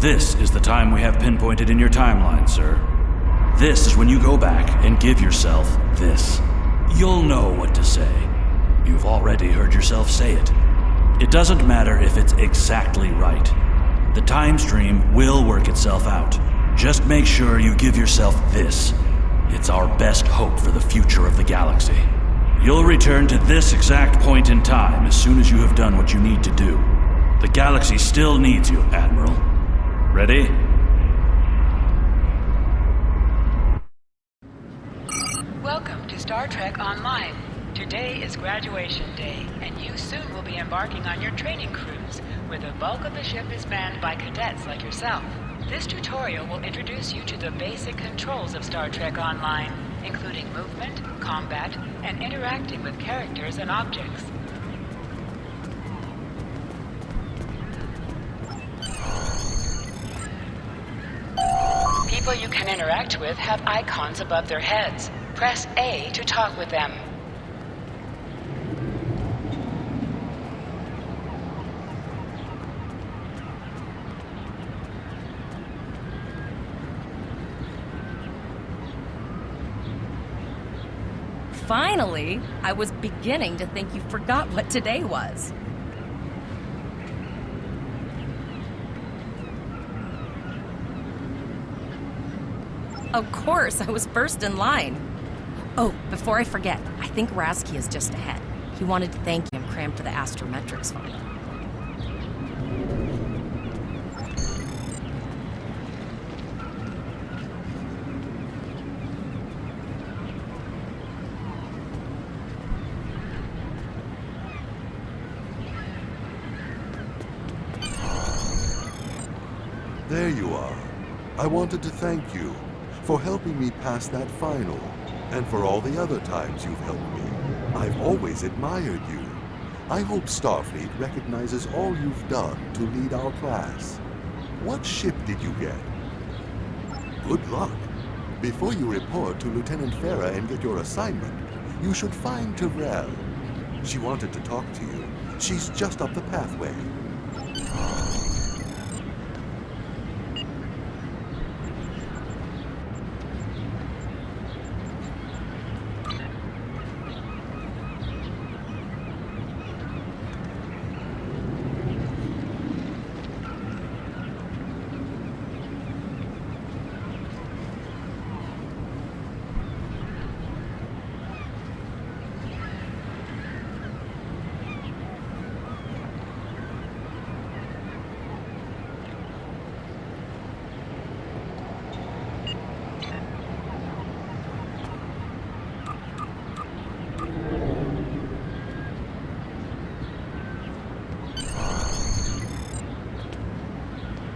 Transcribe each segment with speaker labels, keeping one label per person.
Speaker 1: This is the time we have pinpointed in your timeline, sir. This is when you go back and give yourself this. You'll know what to say. You've already heard yourself say it. It doesn't matter if it's exactly right. The time stream will work itself out. Just make sure you give yourself this. It's our best hope for the future of the galaxy. You'll return to this exact point in time as soon as you have done what you need to do. The galaxy still needs you, Admiral. Ready?
Speaker 2: Welcome to Star Trek Online. Today is graduation day, and you soon will be embarking on your training cruise, where the bulk of the ship is manned by cadets like yourself. This tutorial will introduce you to the basic controls of Star Trek Online, including movement, combat, and interacting with characters and objects. People you can interact with have icons above their heads. Press A to talk with them.
Speaker 3: Finally! I was beginning to think you forgot what today was. Of course, I was first in line. Oh, before I forget, I think Rasky is just ahead. He wanted to thank you and cram for the astrometrics final.
Speaker 4: There you are. I wanted to thank you for helping me pass that final, and for all the other times you've helped me. I've always admired you. I hope Starfleet recognizes all you've done to lead our class. What ship did you get? Good luck. Before you report to Lieutenant Farah and get your assignment, you should find Tyrell. She wanted to talk to you. She's just up the pathway.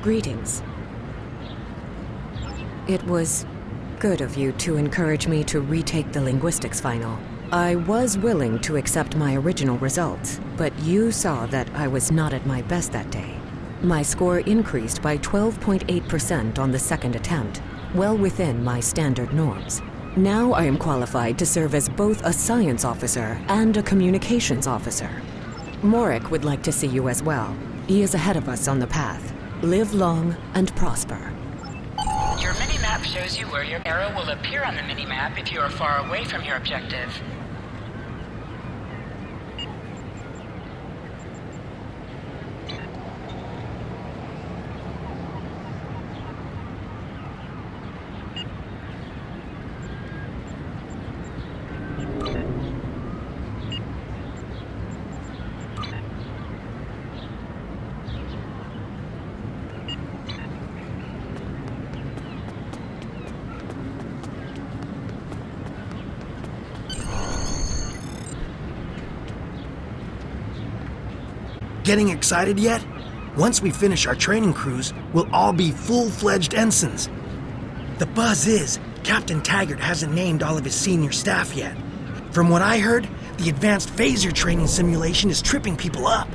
Speaker 5: Greetings. It was good of you to encourage me to retake the linguistics final. I was willing to accept my original results, but you saw that I was not at my best that day. My score increased by 12.8% on the second attempt, well within my standard norms. Now I am qualified to serve as both a science officer and a communications officer. Morik would like to see you as well. He is ahead of us on the path. Live long and prosper.
Speaker 2: Your mini-map shows you where your arrow will appear on the mini-map if you are far away from your objective.
Speaker 6: Getting excited yet? Once we finish our training cruise, we'll all be full-fledged ensigns. The buzz is, Captain Taggart hasn't named all of his senior staff yet. From what I heard, the advanced phaser training simulation is tripping people up.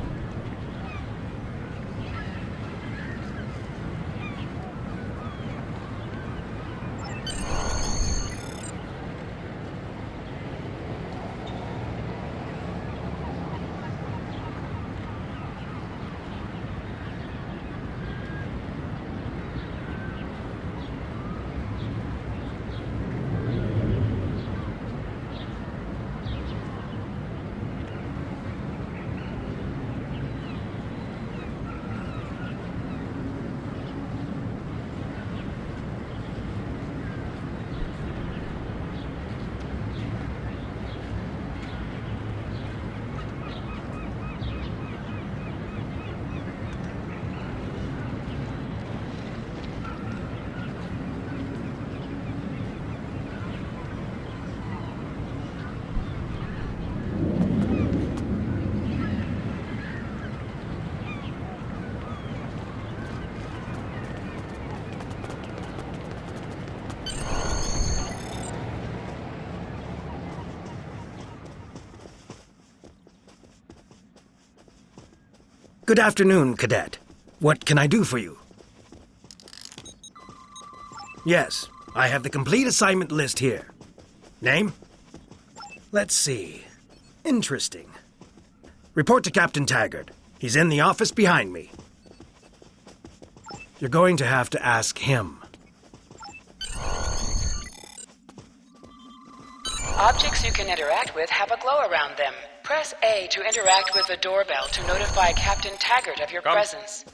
Speaker 6: Good afternoon, Cadet. What can I do for you? Yes, I have the complete assignment list here. Name? Let's see. Interesting. Report to Captain Taggart. He's in the office behind me. You're going to have to ask him.
Speaker 2: Objects you can interact with have a glow around them. Press A to interact with the doorbell to notify Captain Taggart of your presence.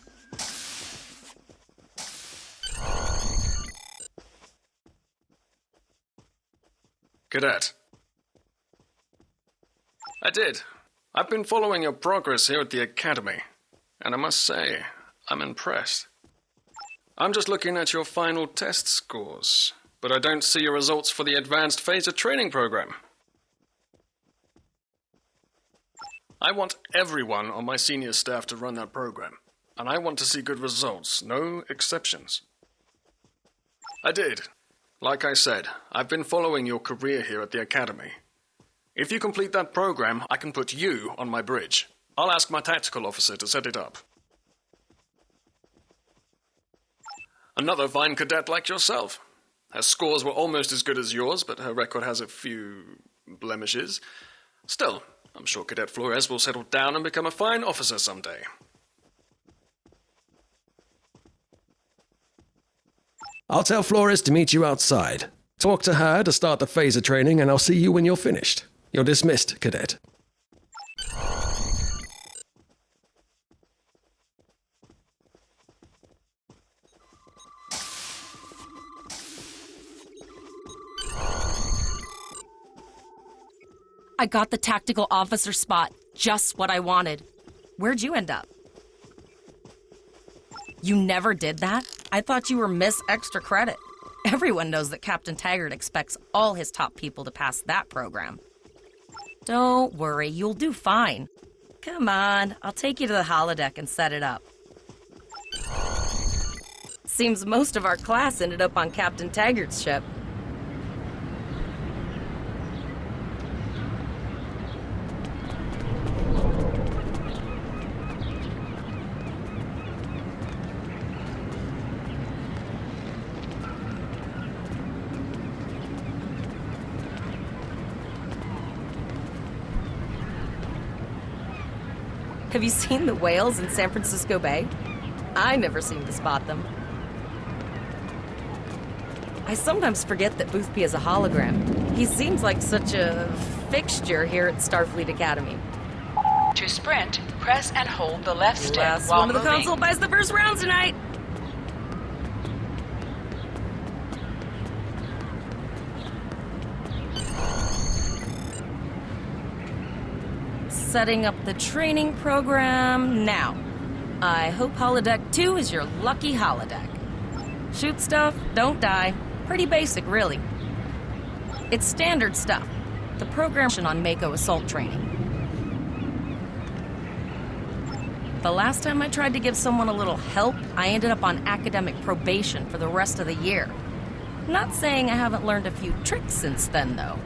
Speaker 7: Cadet. I did. I've been following your progress here at the Academy, and I must say, I'm impressed. I'm just looking at your final test scores, but I don't see your results for the Advanced Phaser Training Program. I want everyone on my senior staff to run that program, and I want to see good results, no exceptions. I did. Like I said, I've been following your career here at the Academy. If you complete that program, I can put you on my bridge. I'll ask my tactical officer to set it up. Another fine cadet like yourself. Her scores were almost as good as yours, but her record has a few blemishes. Still, I'm sure Cadet Flores will settle down and become a fine officer someday.
Speaker 8: I'll tell Flores to meet you outside. Talk to her to start the phaser training, and I'll see you when you're finished. You're dismissed, Cadet.
Speaker 3: I got the tactical officer spot. Just what I wanted. Where'd you end up? You never did that? I thought you were Miss Extra Credit. Everyone knows that Captain Taggart expects all his top people to pass that program. Don't worry, you'll do fine. Come on, I'll take you to the holodeck and set it up. Seems most of our class ended up on Captain Taggart's ship. Have you seen the whales in San Francisco Bay? I never seem to spot them. I sometimes forget that Boothby is a hologram. He seems like such a fixture here at Starfleet Academy.
Speaker 2: To sprint, press and hold the left stick
Speaker 3: Last
Speaker 2: while
Speaker 3: one of the
Speaker 2: moving.
Speaker 3: console buys the first round tonight. Setting up the training program now. I hope Holodeck 2 is your lucky holodeck. Shoot stuff, don't die. Pretty basic, really. It's standard stuff. The program on Mako assault training. The last time I tried to give someone a little help, I ended up on academic probation for the rest of the year. Not saying I haven't learned a few tricks since then, though.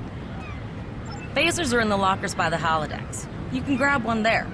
Speaker 3: Phasers are in the lockers by the holodecks. You can grab one there.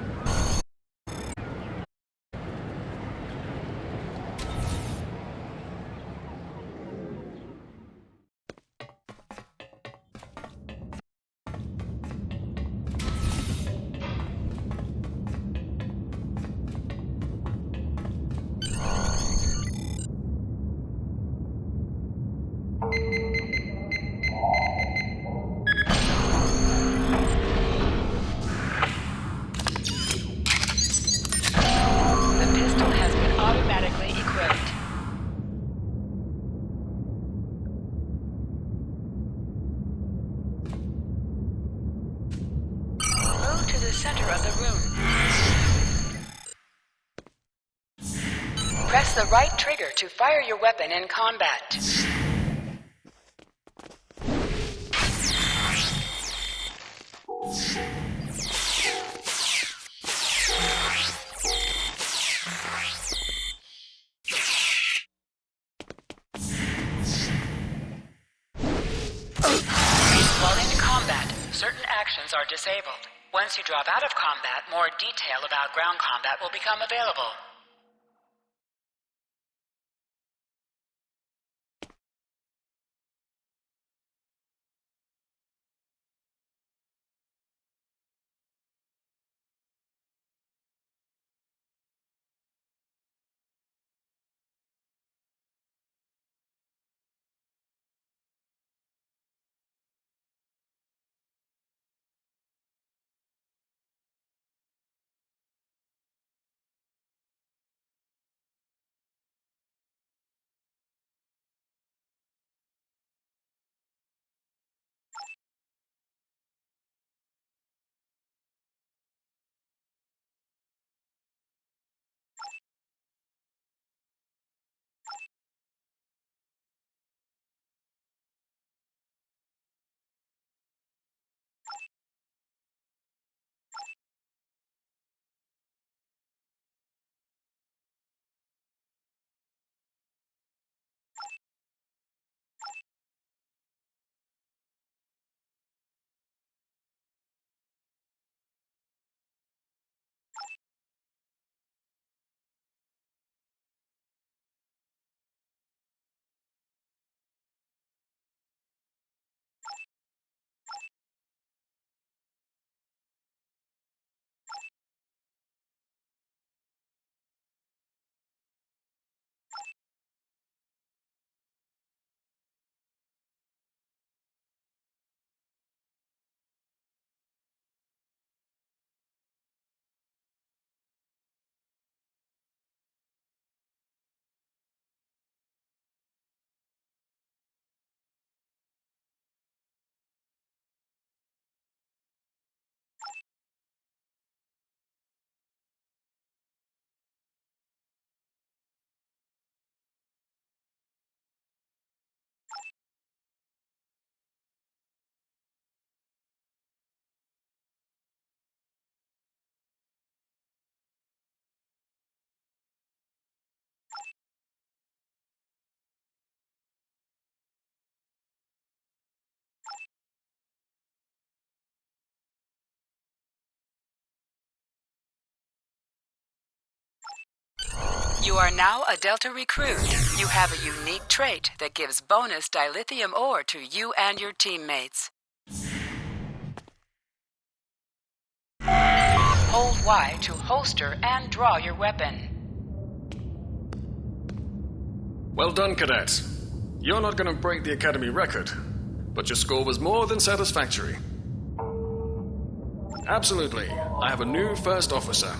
Speaker 2: Press the right trigger to fire your weapon in combat. While in combat, certain actions are disabled. Once you drop out of combat, more detail about ground combat will become available. You are now a Delta recruit. You have a unique trait that gives bonus dilithium ore to you and your teammates. Hold Y to holster and draw your weapon.
Speaker 7: Well done, Cadet. You're not going to break the Academy record, but your score was more than satisfactory. Absolutely. I have a new first officer.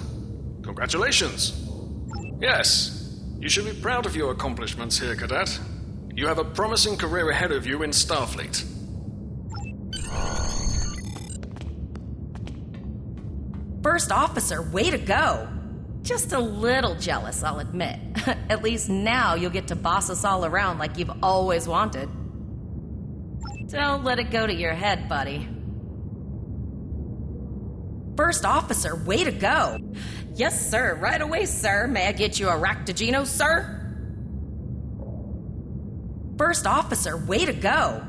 Speaker 7: Congratulations. Yes, you should be proud of your accomplishments here, Cadet. You have a promising career ahead of you in Starfleet.
Speaker 3: First officer, way to go! Just a little jealous, I'll admit. At least now you'll get to boss us all around like you've always wanted. Don't let it go to your head, buddy. First officer, way to go! Yes, sir, right away, sir. May I get you a Ractogino, sir? First officer, way to go!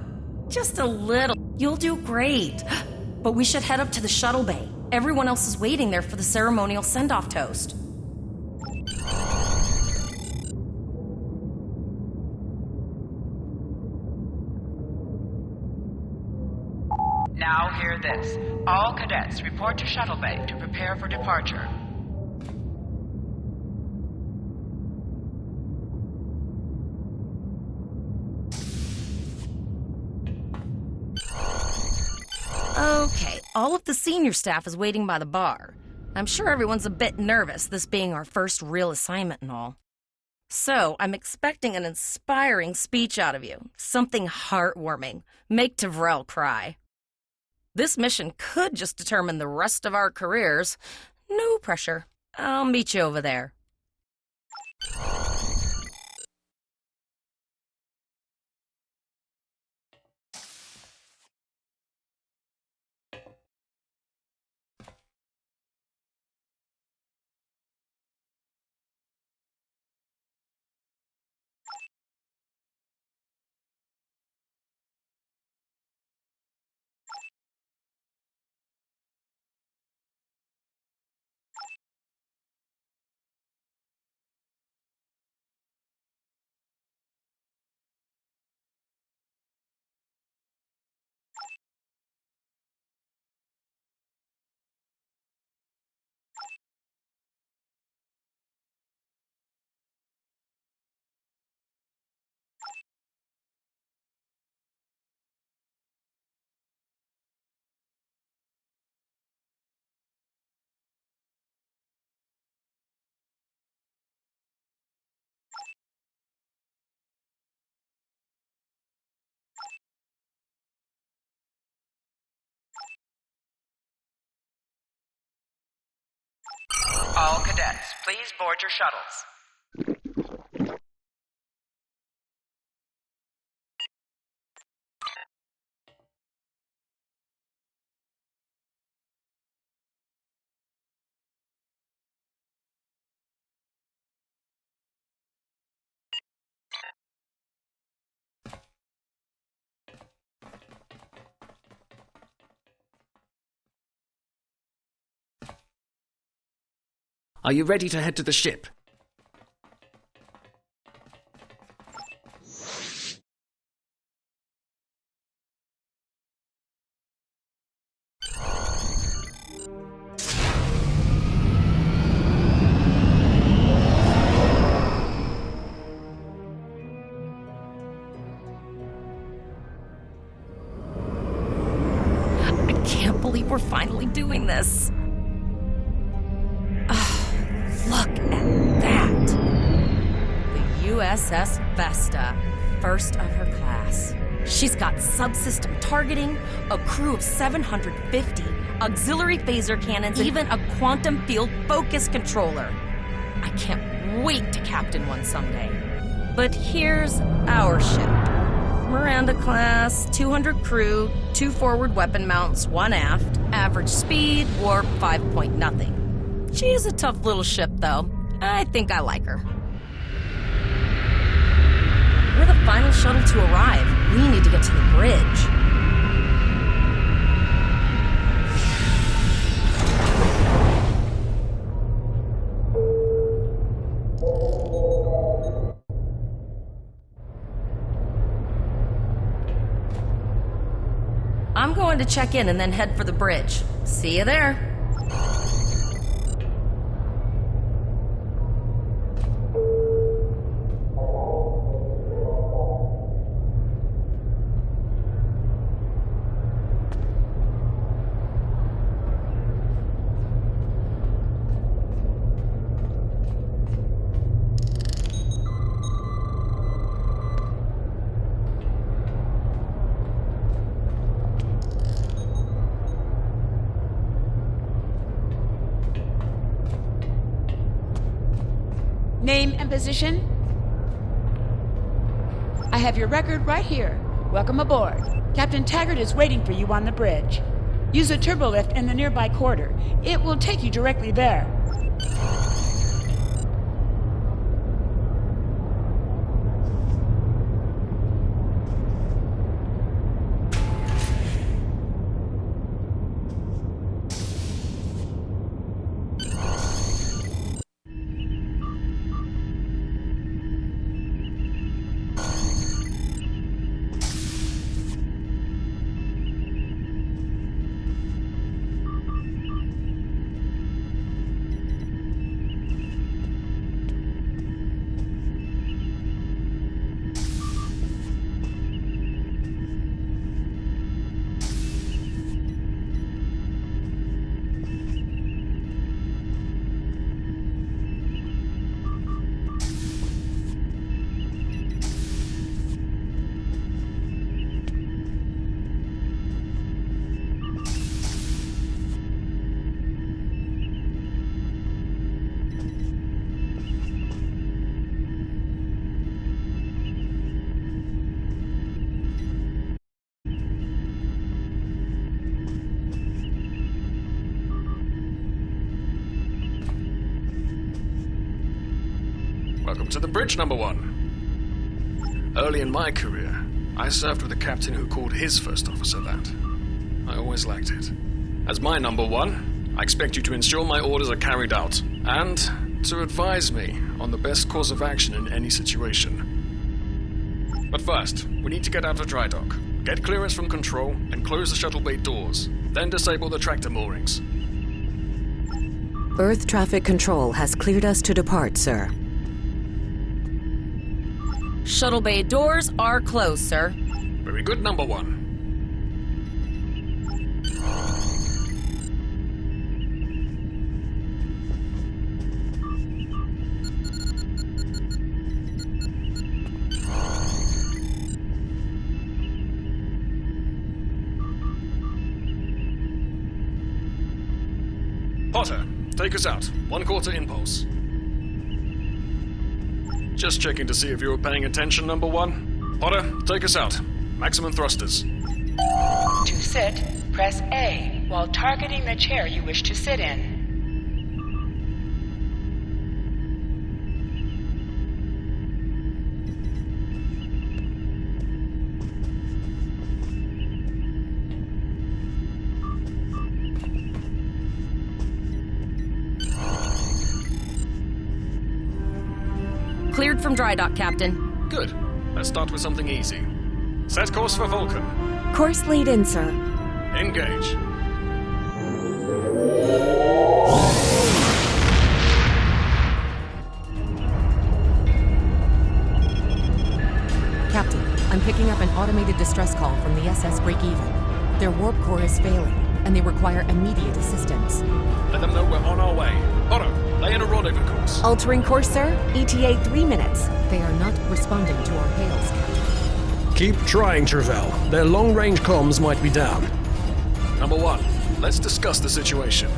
Speaker 3: Just a little. You'll do great. But we should head up to the shuttle bay. Everyone else is waiting there for the ceremonial send-off toast.
Speaker 2: Now hear this. All cadets report to shuttle bay to prepare for departure.
Speaker 3: Okay, all of the senior staff is waiting by the bar. I'm sure everyone's a bit nervous, this being our first real assignment and all. So, I'm expecting an inspiring speech out of you. Something heartwarming. Make Tavrel cry. This mission could just determine the rest of our careers. No pressure. I'll meet you over there.
Speaker 2: All cadets, please board your shuttles.
Speaker 7: Are you ready to head to the ship?
Speaker 3: I can't believe we're finally doing this. Look at that! The USS Vesta, first of her class. She's got subsystem targeting, a crew of 750, auxiliary phaser cannons, and even a quantum field focus controller. I can't wait to captain one someday. But here's our ship. Miranda class, 200 crew, 2 forward weapon mounts, 1 aft, average speed, warp 5.0. She is a tough little ship, though. I think I like her. We're the final shuttle to arrive. We need to get to the bridge. I'm going to check in and then head for the bridge. See you there.
Speaker 9: Name and position? I have your record right here. Welcome aboard. Captain Taggart is waiting for you on the bridge. Use a turbolift in the nearby corridor. It will take you directly there.
Speaker 7: Welcome to the bridge, number 1. Early in my career, I served with a captain who called his first officer that. I always liked it. As my number 1, I expect you to ensure my orders are carried out, and to advise me on the best course of action in any situation. But first, we need to get out of dry dock, get clearance from control, and close the shuttle bay doors, then disable the tractor moorings.
Speaker 5: Earth traffic control has cleared us to depart, sir.
Speaker 3: Shuttle bay doors are closed, sir.
Speaker 7: Very good, number 1. Potter, take us out. 1/4 impulse. Just checking to see if you were paying attention, number 1. Potter, take us out. Maximum thrusters.
Speaker 2: To sit, press A while targeting the chair you wish to sit in.
Speaker 3: Cleared from dry dock, Captain.
Speaker 7: Good. Let's start with something easy. Set course for Vulcan.
Speaker 5: Course lead in, sir.
Speaker 7: Engage.
Speaker 5: Captain, I'm picking up an automated distress call from the SS Break-Even. Their warp core is failing, and they require immediate assistance.
Speaker 7: Let them know we're on our way. Potter, lay in a rendezvous course.
Speaker 5: Altering course, sir. ETA 3 minutes. They are not responding to our hails, Captain.
Speaker 8: Keep trying, Travell. Their long-range comms might be down.
Speaker 7: Number 1, let's discuss the situation.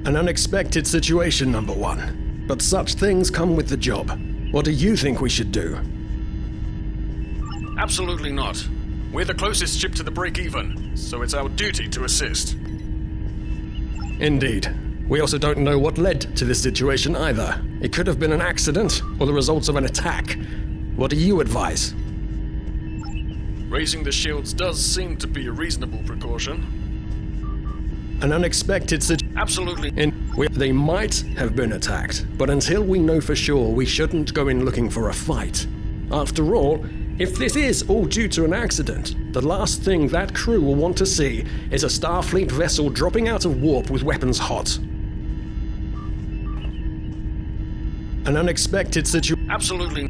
Speaker 8: An unexpected situation, number 1. But such things come with the job. What do you think we should do?
Speaker 7: Absolutely not. We're the closest ship to the break-even, so it's our duty to assist.
Speaker 8: Indeed. We also don't know what led to this situation either. It could have been an accident, or the results of an attack. What do you advise?
Speaker 7: Raising the shields does seem to be a reasonable precaution.
Speaker 8: An unexpected situation.
Speaker 7: Absolutely.
Speaker 8: They might have been attacked, but until we know for sure, we shouldn't go in looking for a fight. After all, if this is all due to an accident, the last thing that crew will want to see is a Starfleet vessel dropping out of warp with weapons hot. An unexpected situation.
Speaker 7: Absolutely.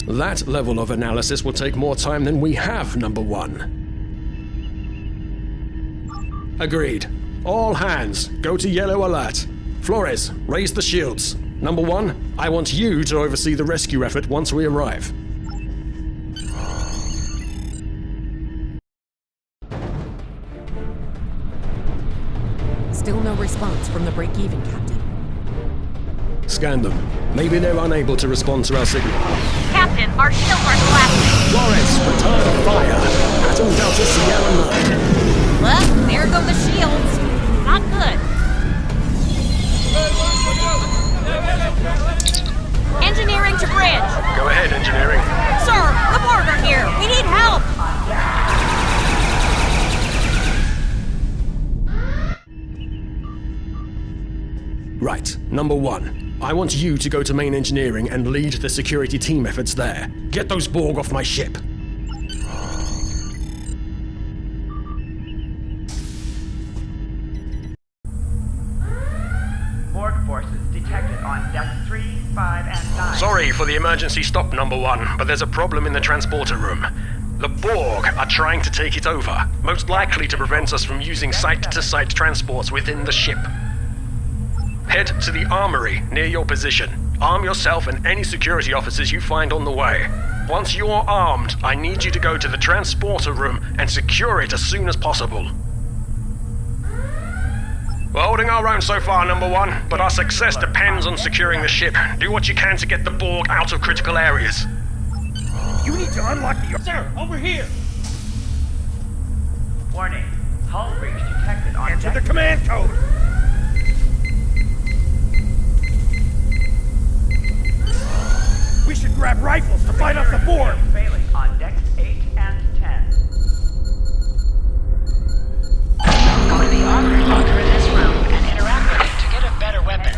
Speaker 8: That level of analysis will take more time than we have, number 1. Agreed. All hands, go to yellow alert. Flores, raise the shields. Number 1, I want you to oversee the rescue effort once we arrive.
Speaker 5: Still no response from the Break-Even, Captain.
Speaker 8: Scan them. Maybe they're unable to respond to our signal.
Speaker 3: Captain, our shields are collapsing.
Speaker 8: Flores, return fire. Atom Delta Sierra 9.
Speaker 3: Well, there go the shields. Not good. Engineering to bridge.
Speaker 7: Go ahead, engineering.
Speaker 3: Sir, the Borg are here. We need help.
Speaker 8: Right. Number 1. I want you to go to main engineering and lead the security team efforts there. Get those Borg off my ship.
Speaker 2: Borg forces detected on decks 3, 5, and 9.
Speaker 8: Sorry for the emergency stop, number 1, but there's a problem in the transporter room. The Borg are trying to take it over, most likely to prevent us from using site-to-site transports within the ship. Head to the armory near your position. Arm yourself and any security officers you find on the way. Once you're armed, I need you to go to the transporter room and secure it as soon as possible. We're holding our own so far, number 1, but our success depends on securing the ship. Do what you can to get the Borg out of critical areas.
Speaker 6: You need to unlock the... Sir, over here!
Speaker 2: Warning. Hull breach detected on
Speaker 6: Enter
Speaker 2: deck.
Speaker 6: the command code! We should grab rifles to fight off the Borg!
Speaker 2: Failing on decks 8 and 10. Go to the armory locker in this room and interact with it to get a better weapon.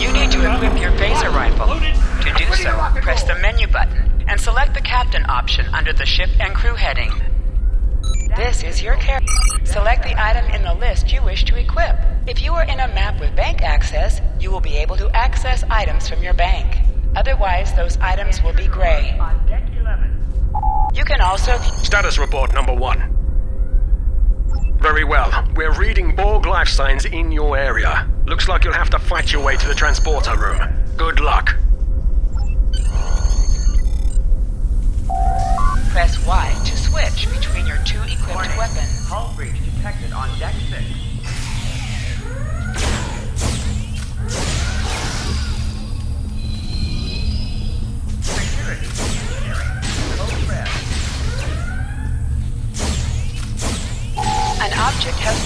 Speaker 2: You need to equip your phaser rifle. To do so, press the menu button and select the captain option under the ship and crew heading. This is your character. Select the item in the list you wish to equip. If you are in a map with bank access, you will be able to access items from your bank. Otherwise, those items will be gray. You can also...
Speaker 8: Status report, number 1. Very well. We're reading Borg life signs in your area. Looks like you'll have to fight your way to the transporter room. Good luck.
Speaker 2: Press Y to switch between your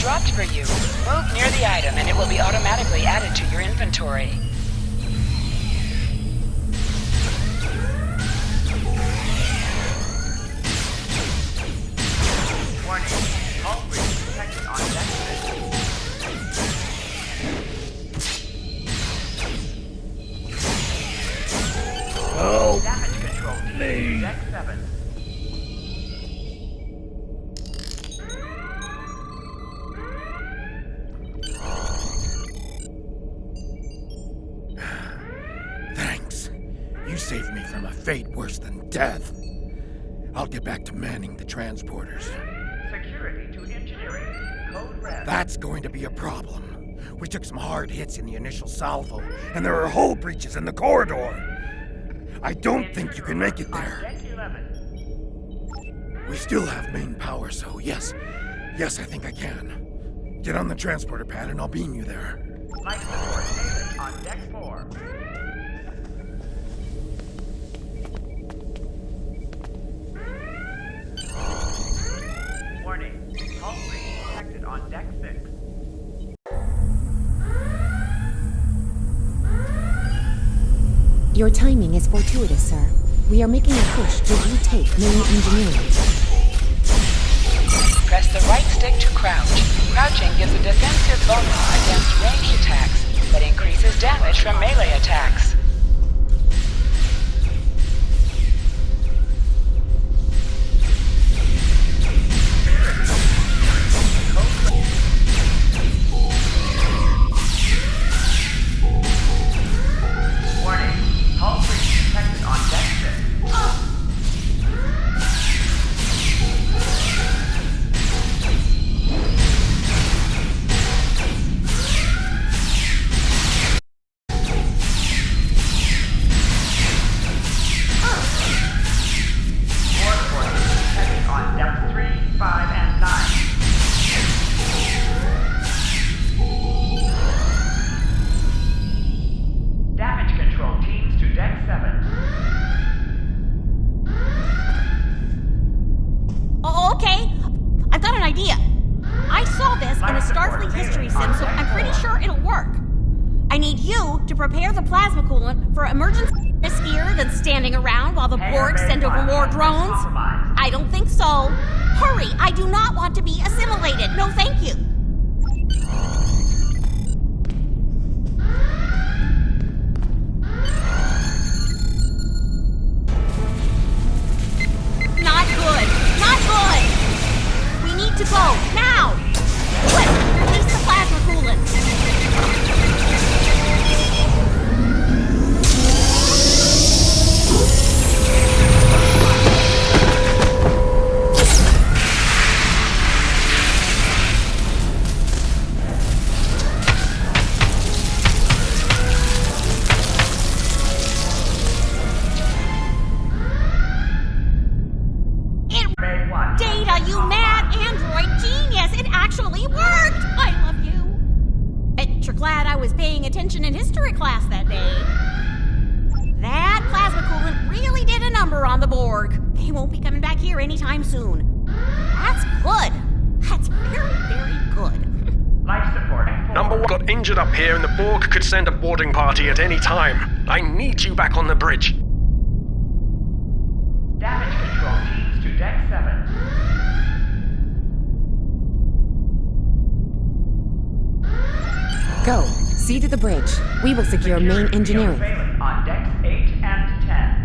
Speaker 2: dropped for you. Move near the item and it will be automatically added to your inventory.
Speaker 10: Warning. Hull breach detected on deck 6.
Speaker 8: Oh,
Speaker 10: Damage control team. Deck 7.
Speaker 6: Thanks. You saved me from a fate worse than death. I'll get back to manning the transporters.
Speaker 10: Security to engineering. Code red.
Speaker 6: That's going to be a problem. We took some hard hits in the initial salvo, and there are hull breaches in the corridor. I don't think you can make it there.
Speaker 10: Deck 11.
Speaker 6: We still have main power, so yes, I think I can. Get on the transporter pad and I'll beam you there.
Speaker 10: Life support David on deck 4. Warning. Hull breach detected on deck 6.
Speaker 5: Your timing is fortuitous, sir. We are making a push to retake main engineering.
Speaker 2: Press the right stick to crouch. Crouching gives a defensive bonus against ranged attacks, but increases damage from melee attacks.
Speaker 10: Warning. Hull breach detected on deck 3, 5, and 9. Damage control teams to deck 7.
Speaker 11: Oh, okay. I've got an idea. I saw this in a Starfleet history sim, so I'm pretty sure it'll work. I need you to prepare the plasma coolant for emergency here than standing around while the Borg send over more drones. I don't think so. Hurry, I do not want to be assimilated. No, thank you. Not good. Not good. We need to go now. Quick, release the plasma coolant. Data, you mad android genius! It actually worked! I love you. Bet you're glad I was paying attention in history class that day. That plasma coolant really did a number on the Borg. They won't be coming back here anytime soon. That's good. That's very, very good.
Speaker 10: Life support.
Speaker 8: Number 1 got injured up here and the Borg could send a boarding party at any time. I need you back on the bridge.
Speaker 10: Damage control teams to deck 7.
Speaker 5: Go. See to the bridge. We will secure main engineering.
Speaker 10: Failing on decks 8 and 10.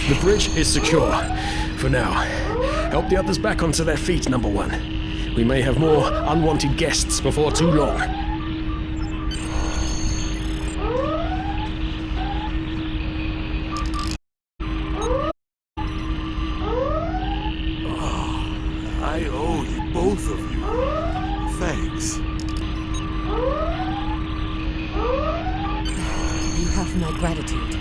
Speaker 8: The bridge is secure. For now. Help the others back onto their feet, Number 1. We may have more unwanted guests before too long.
Speaker 4: I owe
Speaker 5: Have my gratitude.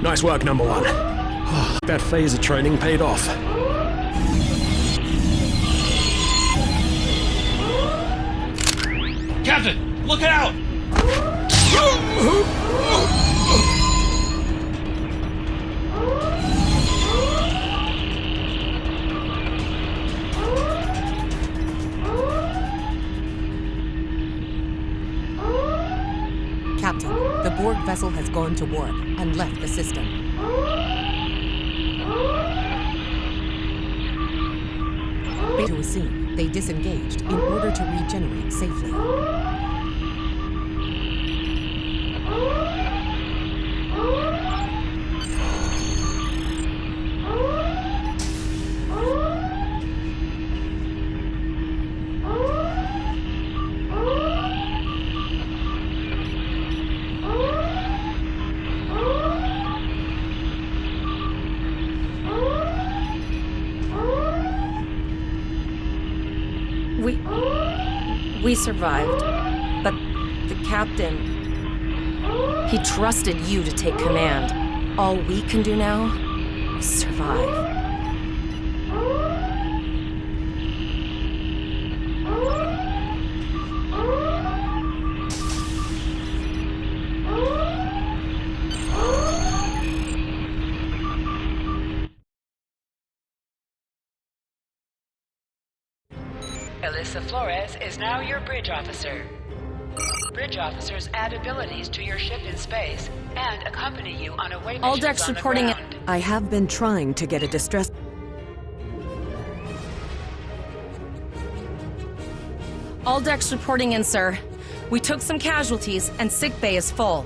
Speaker 8: Nice work, number one. That phaser training paid off.
Speaker 1: Captain, look out!
Speaker 5: Captain, the Borg vessel has gone to warp and left the system. To assume they disengaged in order to regenerate safely.
Speaker 3: We survived, but the captain, he trusted you to take command. All we can do now is survive.
Speaker 2: Alyssa Flores is now your bridge officer. Bridge officers add abilities to your ship in space and accompany you on away missions
Speaker 3: All decks
Speaker 2: on the
Speaker 3: reporting
Speaker 2: ground.
Speaker 5: I have been trying to get a distress...
Speaker 3: All decks reporting in, sir. We took some casualties, and sickbay is full.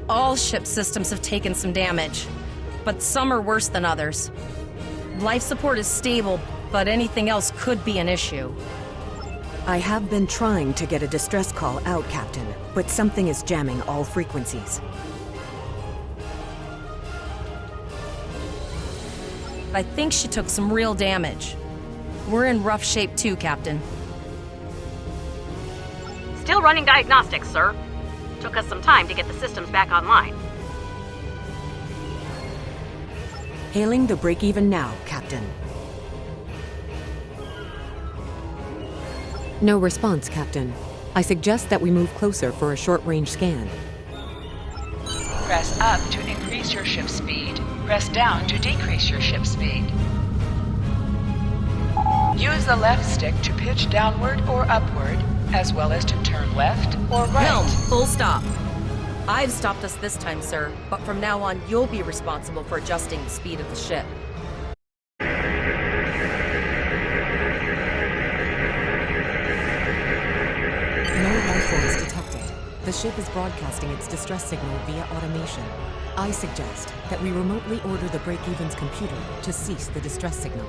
Speaker 3: All ship systems have taken some damage, but some are worse than others. Life support is stable, but anything else could be an issue.
Speaker 5: I have been trying to get a distress call out, Captain, but something is jamming all frequencies.
Speaker 3: I think she took some real damage. We're in rough shape too, Captain.
Speaker 12: Still running diagnostics, sir. Took us some time to get the systems back online.
Speaker 5: Hailing the break-even now, Captain. No response, Captain. I suggest that we move closer for a short-range scan.
Speaker 2: Press up to increase your ship speed. Press down to decrease your ship speed. Use the left stick to pitch downward or upward, as well as to turn left or right.
Speaker 3: Helm, full stop. I've stopped us this time, sir, but from now on, you'll be responsible for adjusting the speed of the ship.
Speaker 5: No life forms detected. The ship is broadcasting its distress signal via automation. I suggest that we remotely order the break-even's computer to cease the distress signal.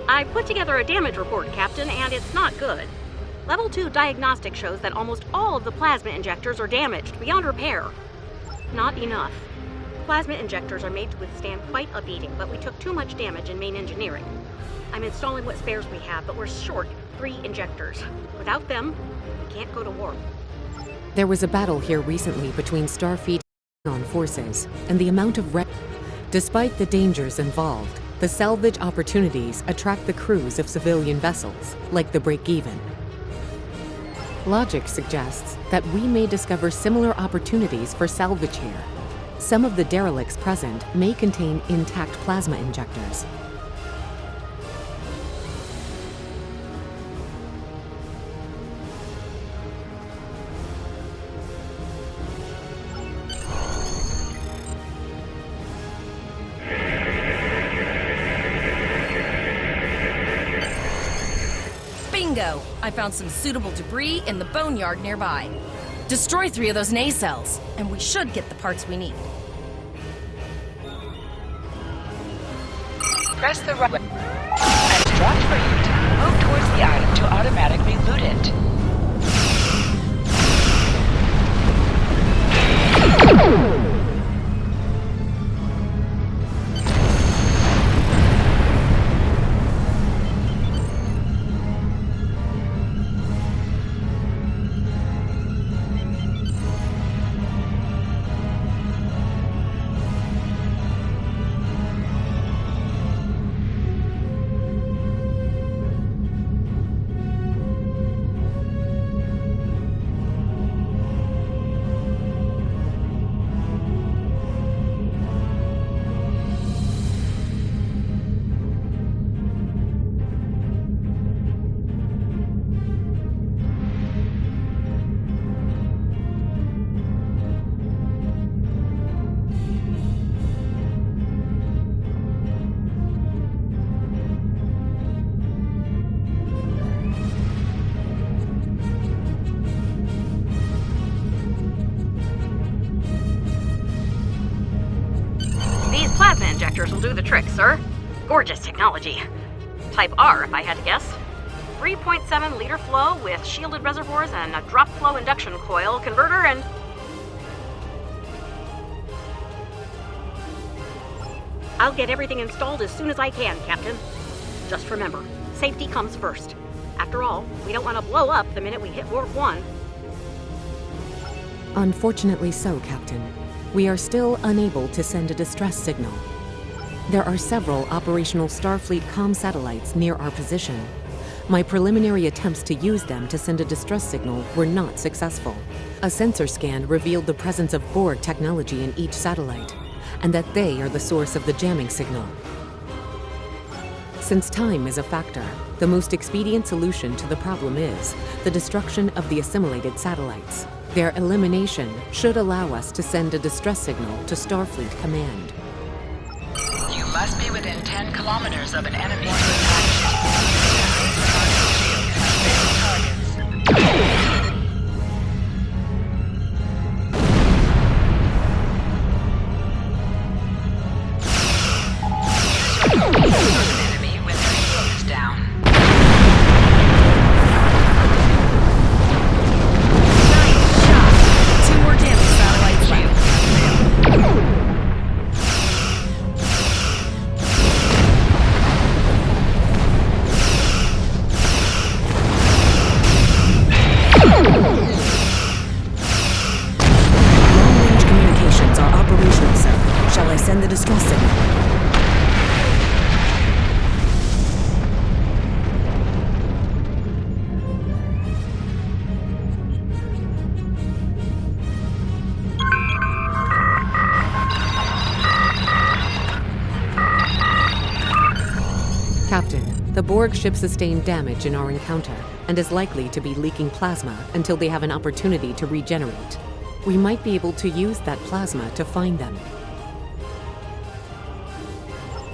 Speaker 12: I put together a damage report, Captain, and it's not good. Level 2 diagnostic shows that almost all of the plasma injectors are damaged beyond repair. Not enough. Plasma injectors are made to withstand quite a beating, but we took too much damage in main engineering. I'm installing what spares we have, but we're short 3 injectors. Without them, we can't go to war.
Speaker 5: There was a battle here recently between Starfleet and forces, and the amount of Despite the dangers involved, the salvage opportunities attract the crews of civilian vessels, like the Break-Even. Logic suggests that we may discover similar opportunities for salvage here. Some of the derelicts present may contain intact plasma injectors.
Speaker 3: Bingo! I found some suitable debris in the boneyard nearby. Destroy 3 of those nacelles, and we should get the parts we need.
Speaker 2: Press the right button and it's dropped for you to move towards the item to automatically loot it.
Speaker 12: do the trick, sir. Gorgeous technology. Type R, if I had to guess. 3.7 liter flow with shielded reservoirs and a drop flow induction coil converter and... I'll get everything installed as soon as I can, Captain. Just remember, safety comes first. After all, we don't want to blow up the minute we hit Warp 1.
Speaker 5: Unfortunately so, Captain. We are still unable to send a distress signal. There are several operational Starfleet comm satellites near our position. My preliminary attempts to use them to send a distress signal were not successful. A sensor scan revealed the presence of Borg technology in each satellite, and that they are the source of the jamming signal. Since time is a factor, the most expedient solution to the problem is the destruction of the assimilated satellites. Their elimination should allow us to send a distress signal to Starfleet Command.
Speaker 2: You must be within 10 kilometers of an enemy to attack.
Speaker 5: The Borg ship sustained damage in our encounter and is likely to be leaking plasma until they have an opportunity to regenerate. We might be able to use that plasma to find them.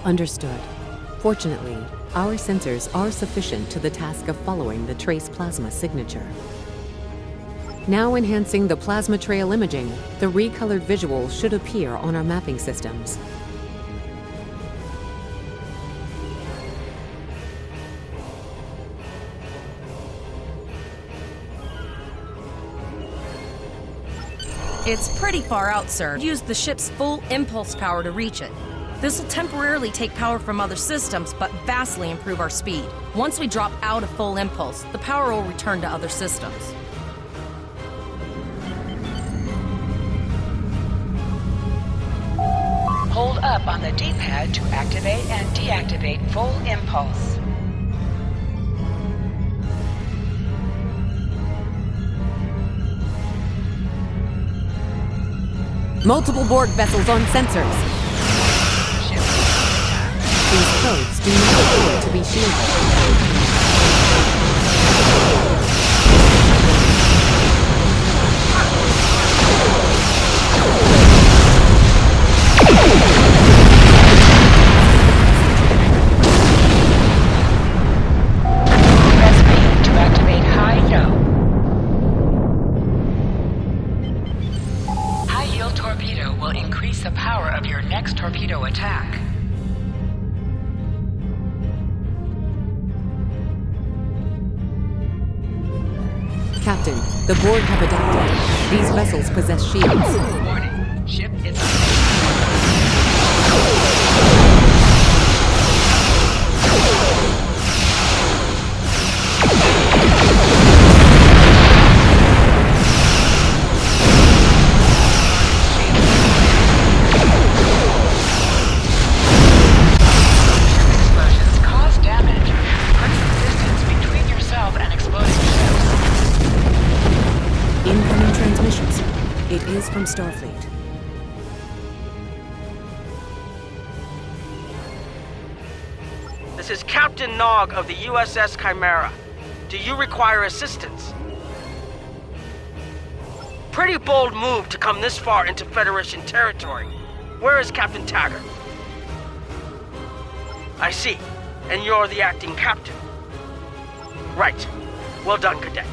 Speaker 5: Understood. Fortunately, our sensors are sufficient to the task of following the trace plasma signature. Now enhancing the plasma trail imaging, the recolored visuals should appear on our mapping systems.
Speaker 3: It's pretty far out, sir. Use the ship's full impulse power to reach it. This will temporarily take power from other systems, but vastly improve our speed. Once we drop out of full impulse, the power will return to other systems.
Speaker 2: Hold up on the D-pad to activate and deactivate full impulse.
Speaker 5: Multiple Borg vessels on sensors. These codes do not appear to be shielded.
Speaker 2: Press B to activate high-no. High-yield torpedo will increase the power of your next torpedo attack.
Speaker 5: Captain, the Borg have adapted. These vessels possess shields.
Speaker 2: Warning, ship is explosions cause damage. Put the distance between yourself and exploding ships.
Speaker 5: Incoming transmission, sir. It is from Starfleet.
Speaker 13: This is Captain Nog of the USS Chimera. Do you require assistance? Pretty bold move to come this far into Federation territory. Where is Captain Taggart? I see. And you're the acting captain. Right. Well done, Cadet.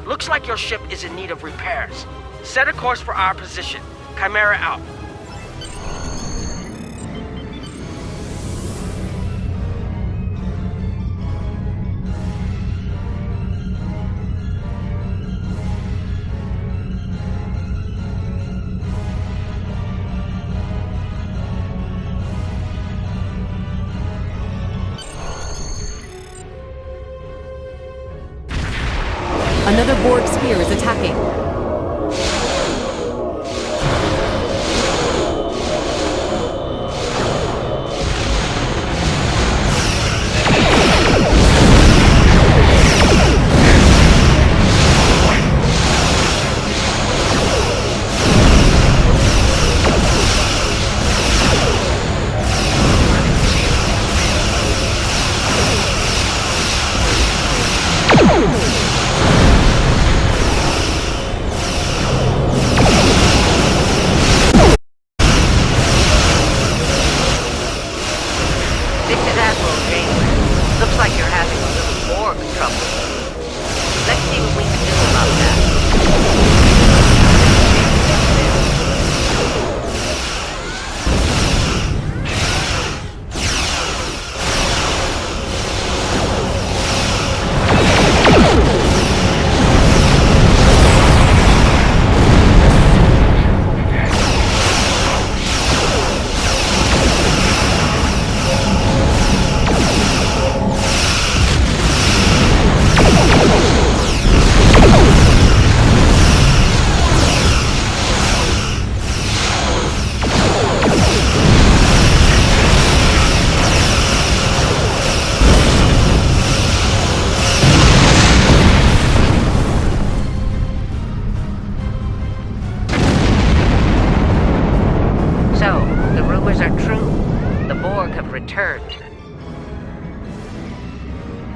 Speaker 13: Looks like your ship is in need of repairs. Set a course for our position. Chimera out.
Speaker 5: Borg sphere is attacking.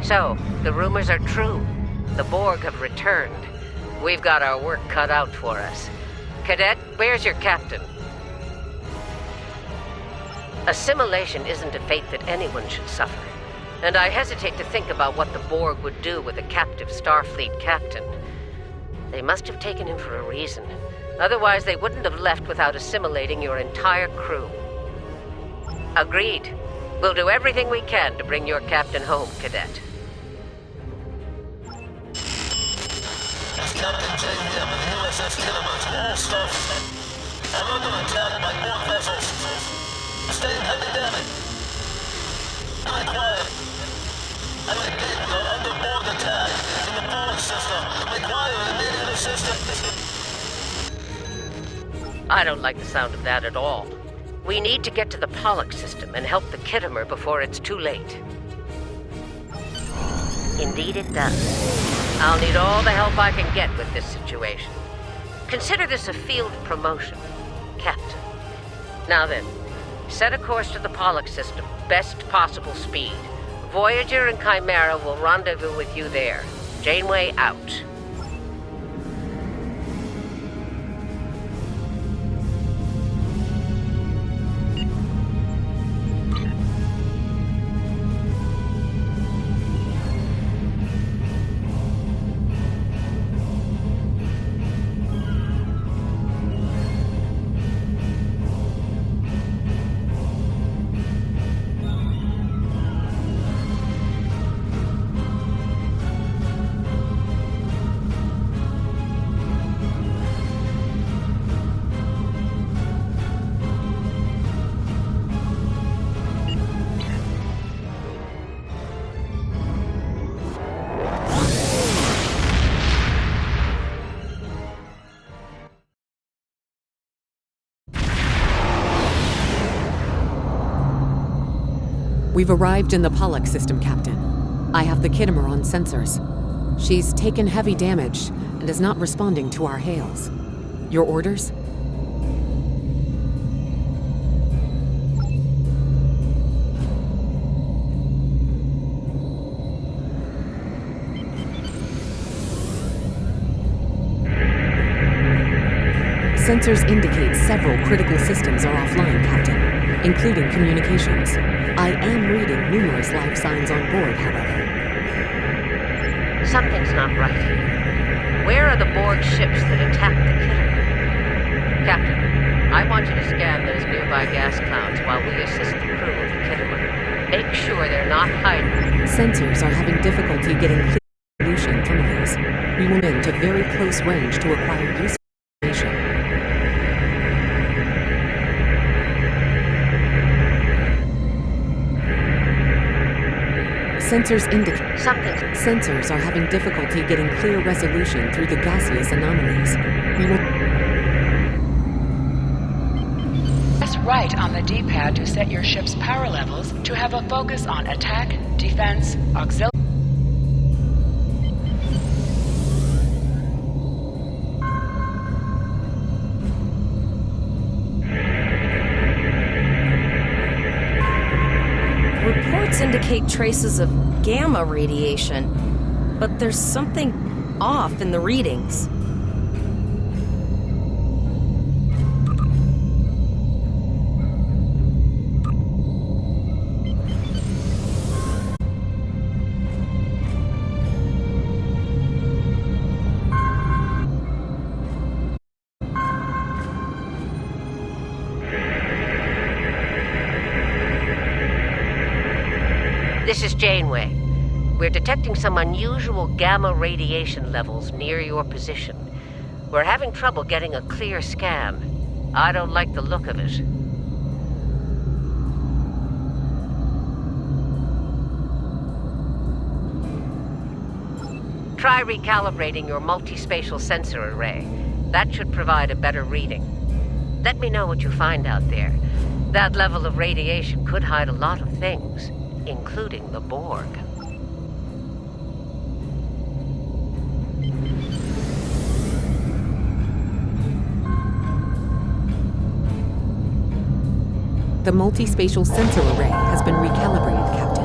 Speaker 14: So, the rumors are true. The Borg have returned. We've got our work cut out for us. Cadet, where's your captain? Assimilation isn't a fate that anyone should suffer. And I hesitate to think about what the Borg would do with a captive Starfleet captain. They must have taken him for a reason. Otherwise, they wouldn't have left without assimilating your entire crew. Agreed. We'll do everything we can to bring your captain home, Cadet.
Speaker 15: Captain Janeway of the USS Kittimer to all Starfleet. I'm under attack by Borg vessels. Sustain heavy damage. Stay quiet. I'm engaged with under Borg attack in the Borg system. Require immediate assistance.
Speaker 14: I don't like the sound of that at all. We need to get to the Pollux system and help the Kittimer before it's too late. Indeed it does. I'll need all the help I can get with this situation. Consider this a field promotion, Captain. Now then, set a course to the Pollux system, best possible speed. Voyager and Chimera will rendezvous with you there. Janeway out.
Speaker 5: We've arrived in the Pollux system, Captain. I have the Kittimer on sensors. She's taken heavy damage and is not responding to our hails. Your orders? Sensors indicate several critical systems are offline, Captain, including communications. I am reading numerous life signs on board, however.
Speaker 14: Something's not right here. Where are the Borg ships that attacked the Kittimer? Captain, I want you to scan those nearby gas clouds while we assist the crew of the Kittimer. Make sure they're not hiding.
Speaker 5: Sensors are having difficulty getting clear resolution from these. We will move to very close range to acquire useful information. Sensors indicate...
Speaker 14: Something...
Speaker 5: Sensors are having difficulty getting clear resolution through the gaseous anomalies. We will...
Speaker 2: Press right on the D-pad to set your ship's power levels to have a focus on attack, defense, auxiliary...
Speaker 3: Reports indicate traces of gamma radiation, but there's something off in the readings.
Speaker 14: This is Janeway. We're detecting some unusual gamma radiation levels near your position. We're having trouble getting a clear scan. I don't like the look of it. Try recalibrating your multispatial sensor array. That should provide a better reading. Let me know what you find out there. That level of radiation could hide a lot of things, including the Borg.
Speaker 5: The multispatial sensor array has been recalibrated, Captain.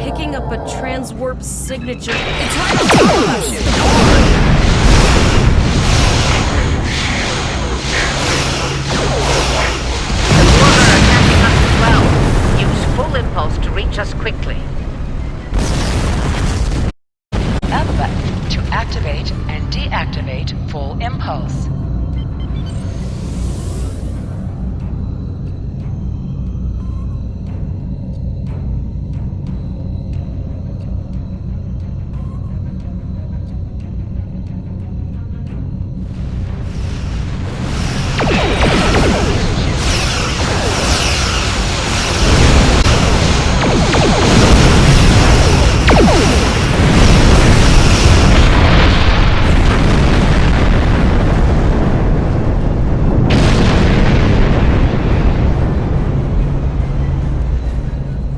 Speaker 3: Picking up a transwarp signature. It's right on top of us!
Speaker 14: Full impulse to reach us quickly.
Speaker 2: Up button to activate and deactivate full impulse.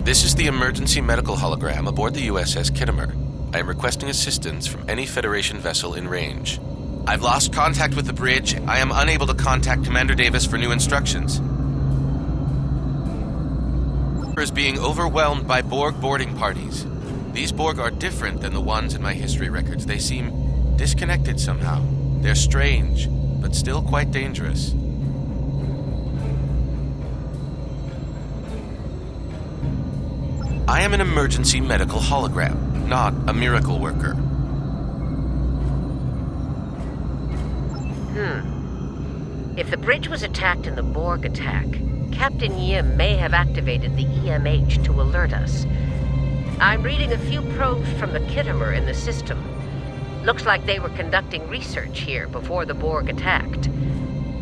Speaker 16: This is the emergency medical hologram aboard the USS Kittimer. I am requesting assistance from any Federation vessel in range. I've lost contact with the bridge. I am unable to contact Commander Davis for new instructions. Is being overwhelmed by Borg boarding parties. These Borg are different than the ones in my history records. They seem disconnected somehow. They're strange, but still quite dangerous. I am an emergency medical hologram, not a miracle worker.
Speaker 14: If the bridge was attacked in the Borg attack, Captain Yim may have activated the EMH to alert us. I'm reading a few probes from the Kittimer in the system. Looks like they were conducting research here before the Borg attacked.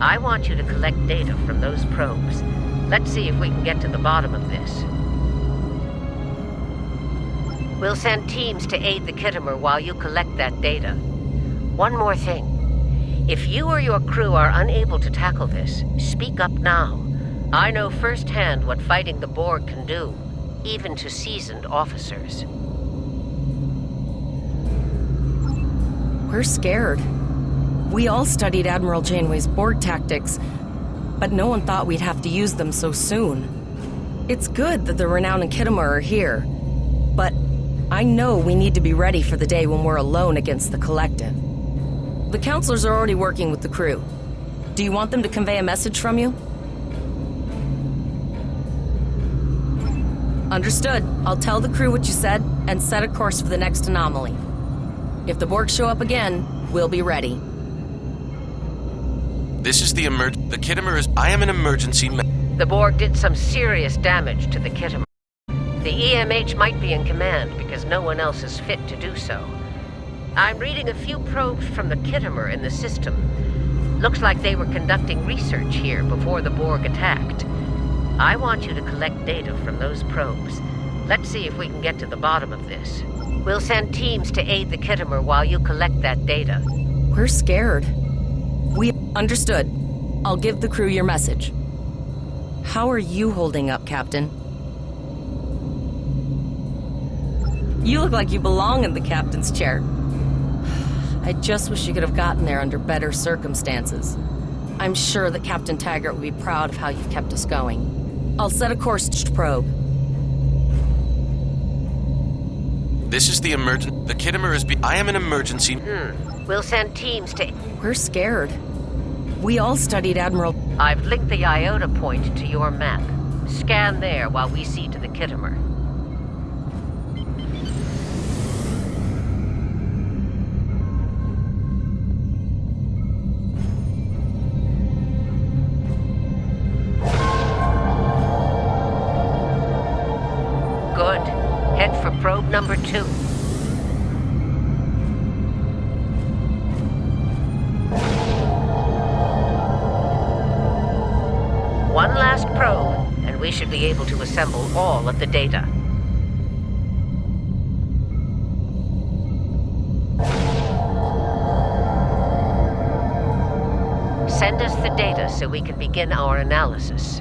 Speaker 14: I want you to collect data from those probes. Let's see if we can get to the bottom of this. We'll send teams to aid the Kittimer while you collect that data. One more thing. If you or your crew are unable to tackle this, speak up now. I know firsthand what fighting the Borg can do, even to seasoned officers.
Speaker 3: We're scared. We all studied Admiral Janeway's Borg tactics, but no one thought we'd have to use them so soon. It's good that the Renown and Kittimer are here, but I know we need to be ready for the day when we're alone against the Collective. The counselors are already working with the crew. Do you want them to convey a message from you? Understood. I'll tell the crew what you said and set a course for the next anomaly. If the Borg show up again, we'll be ready.
Speaker 16: This is the Kittimer is... I am an emergency...
Speaker 14: The Borg did some serious damage to the Kittimer. The EMH might be in command because no one else is fit to do so. I'm reading a few probes from the Kittimer in the system. Looks like they were conducting research here before the Borg attacked. I want you to collect data from those probes. Let's see if we can get to the bottom of this. We'll send teams to aid the Kittimer while you collect that data.
Speaker 3: We're scared. We understood. I'll give the crew your message. How are you holding up, Captain? You look like you belong in the captain's chair. I just wish you could have gotten there under better circumstances. I'm sure that Captain Taggart would be proud of how you've kept us going. I'll set a course to probe.
Speaker 16: This is the The Kittimer is I am an emergency.
Speaker 14: We'll send teams to...
Speaker 3: We're scared. We all studied Admiral...
Speaker 14: I've linked the Iota point to your map. Scan there while we see to the Kittimer. Good. Head for probe number 2. One last probe, and we should be able to assemble all of the data. Send us the data so we can begin our analysis.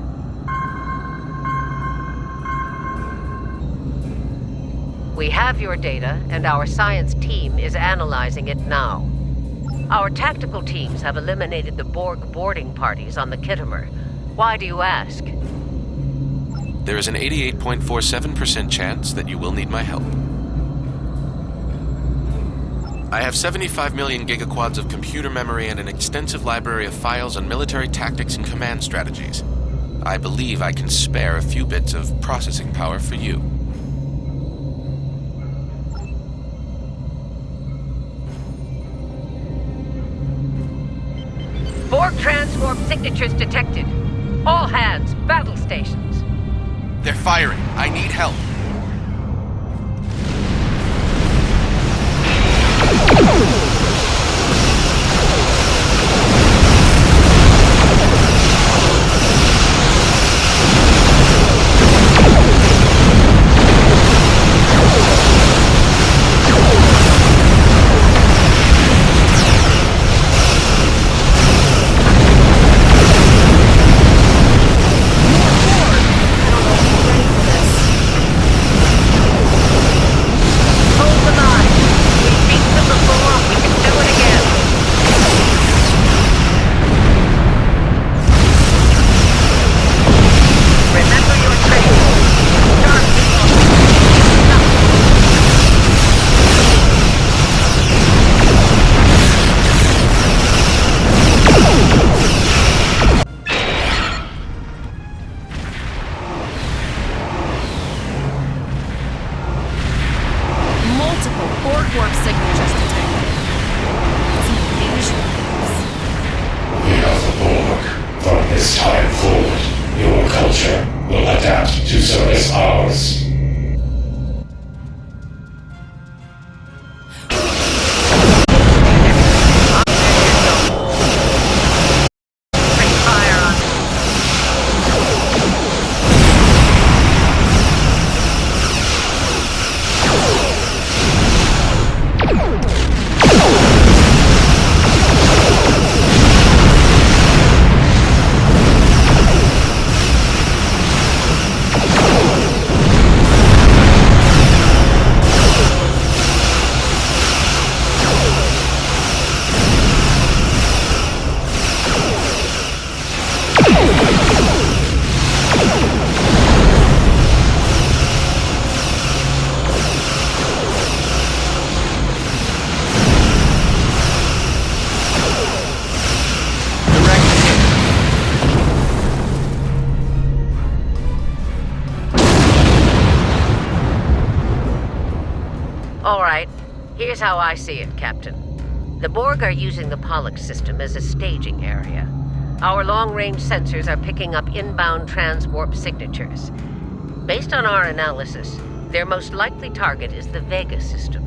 Speaker 14: We have your data, and our science team is analyzing it now. Our tactical teams have eliminated the Borg boarding parties on the Kittimer. Why do you ask?
Speaker 16: There is an 88.47% chance that you will need my help. I have 75 million gigaquads of computer memory and an extensive library of files on military tactics and command strategies. I believe I can spare a few bits of processing power for you.
Speaker 14: Borg transwarp signatures detected. All hands, battle stations.
Speaker 16: They're firing. I need help.
Speaker 14: All right, here's how I see it, Captain. The Borg are using the Pollux system as a staging area. Our long-range sensors are picking up inbound transwarp signatures. Based on our analysis, their most likely target is the Vega system.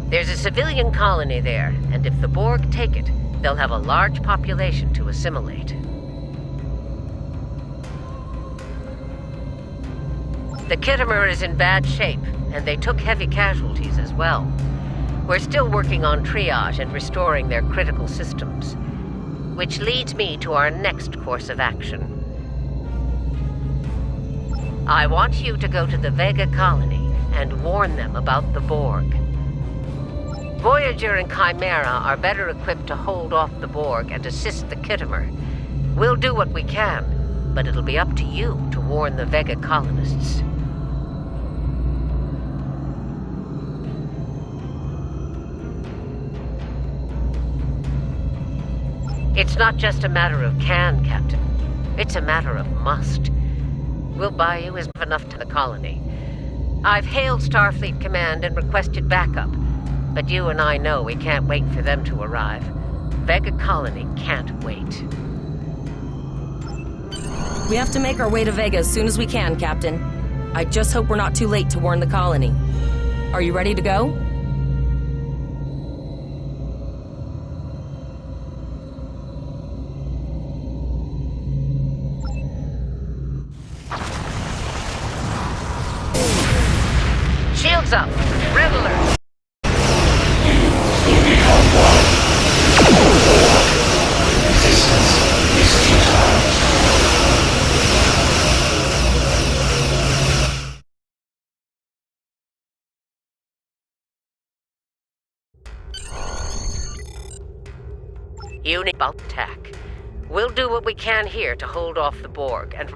Speaker 14: There's a civilian colony there, and if the Borg take it, they'll have a large population to assimilate. The Kittimer is in bad shape, and they took heavy casualties as well. We're still working on triage and restoring their critical systems. Which leads me to our next course of action. I want you to go to the Vega colony and warn them about the Borg. Voyager and Chimera are better equipped to hold off the Borg and assist the Kittimer. We'll do what we can, but it'll be up to you to warn the Vega colonists. It's not just a matter of can, Captain. It's a matter of must. We'll buy you as enough to the colony. I've hailed Starfleet Command and requested backup, but you and I know we can't wait for them to arrive. Vega Colony can't wait.
Speaker 3: We have to make our way to Vega as soon as we can, Captain. I just hope we're not too late to warn the colony. Are you ready to go?
Speaker 14: Shields up! Red alert! Unit about attack. We'll do what we can here to hold off the Borg and...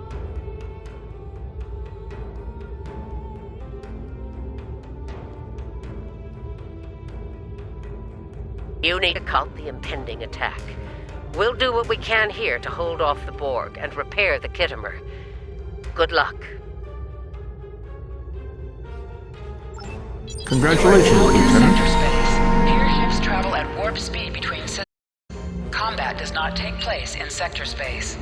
Speaker 14: You need to halt the impending attack. We'll do what we can here to hold off the Borg and repair the Kittimer. Good luck.
Speaker 17: Congratulations, Lieutenant.
Speaker 2: Sector space. Here ships travel at warp speed between systems. Combat does not take place in sector space.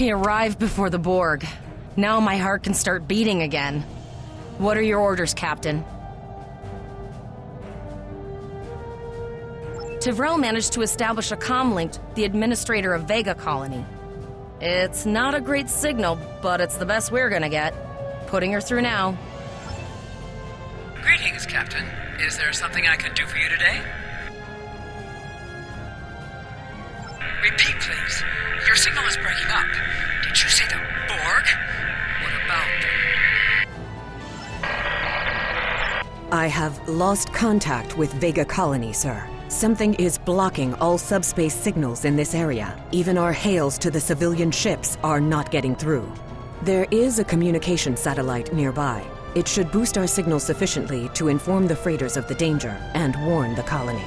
Speaker 3: We arrived before the Borg. Now my heart can start beating again. What are your orders, Captain? Tivrell managed to establish a comlink to the administrator of Vega Colony. It's not a great signal, but it's the best we're gonna get. Putting her through now.
Speaker 17: Greetings, Captain. Is there something I can do for you today? Repeat, please. Your signal is breaking up. Did you say the Borg? What about them?
Speaker 5: I have lost contact with Vega Colony, sir. Something is blocking all subspace signals in this area. Even our hails to the civilian ships are not getting through. There is a communication satellite nearby. It should boost our signal sufficiently to inform the freighters of the danger and warn the colony.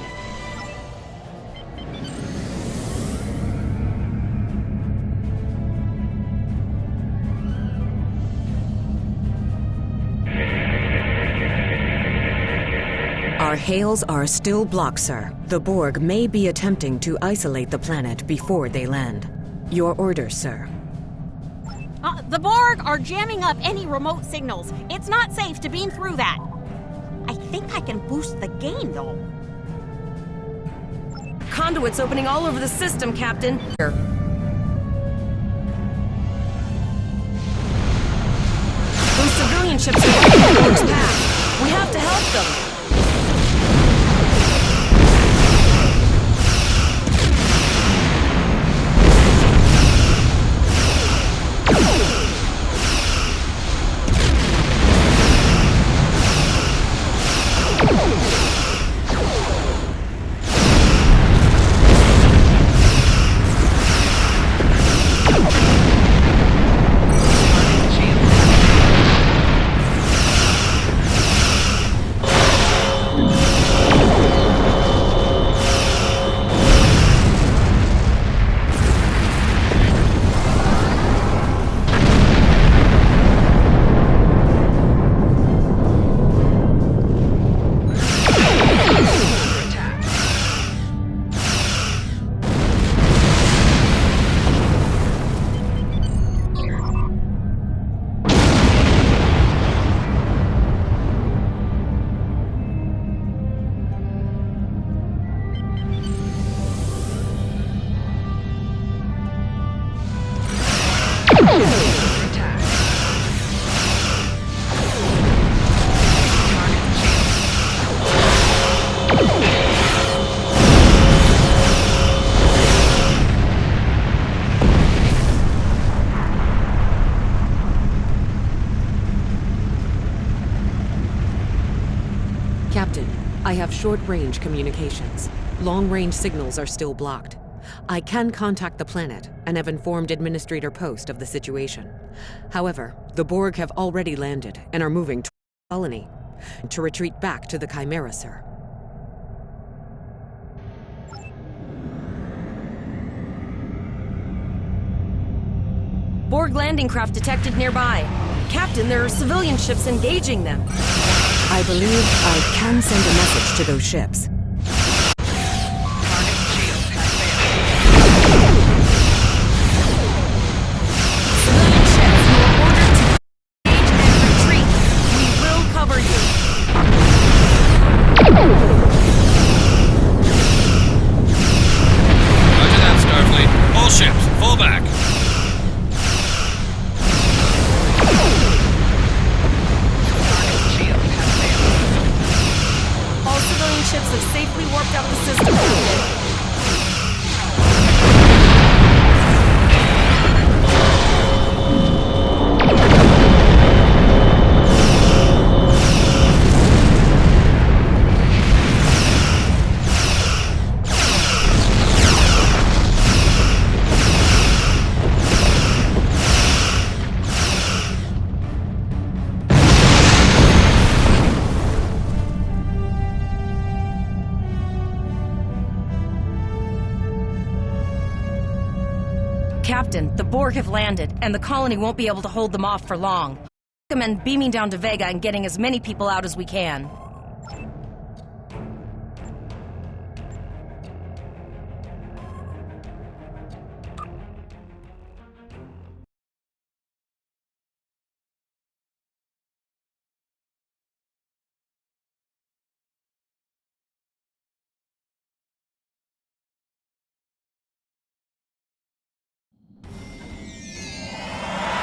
Speaker 5: Our hails are still blocked, sir. The Borg may be attempting to isolate the planet before they land. Your orders, sir.
Speaker 11: The Borg are jamming up any remote signals. It's not safe to beam through that. I think I can boost the gain, though.
Speaker 3: Conduits opening all over the system, Captain. Those civilian ships are in the Borg's path. We have to help them.
Speaker 5: Captain, I have short-range communications. Long-range signals are still blocked. I can contact the planet and have informed Administrator Post of the situation. However, the Borg have already landed and are moving toward the colony. To retreat back to the Chimera, sir.
Speaker 3: Borg landing craft detected nearby. Captain, there are civilian ships engaging them.
Speaker 5: I believe I can send a message to those ships.
Speaker 3: Civilian ships, you are ordered to engage and retreat. We will cover you.
Speaker 18: Roger that, Starfleet. All ships, fall back.
Speaker 3: All civilian ships have safely warped out of the system, Captain. Captain, the Borg have landed, and the colony won't be able to hold them off for long. I recommend beaming down to Vega and getting as many people out as we can.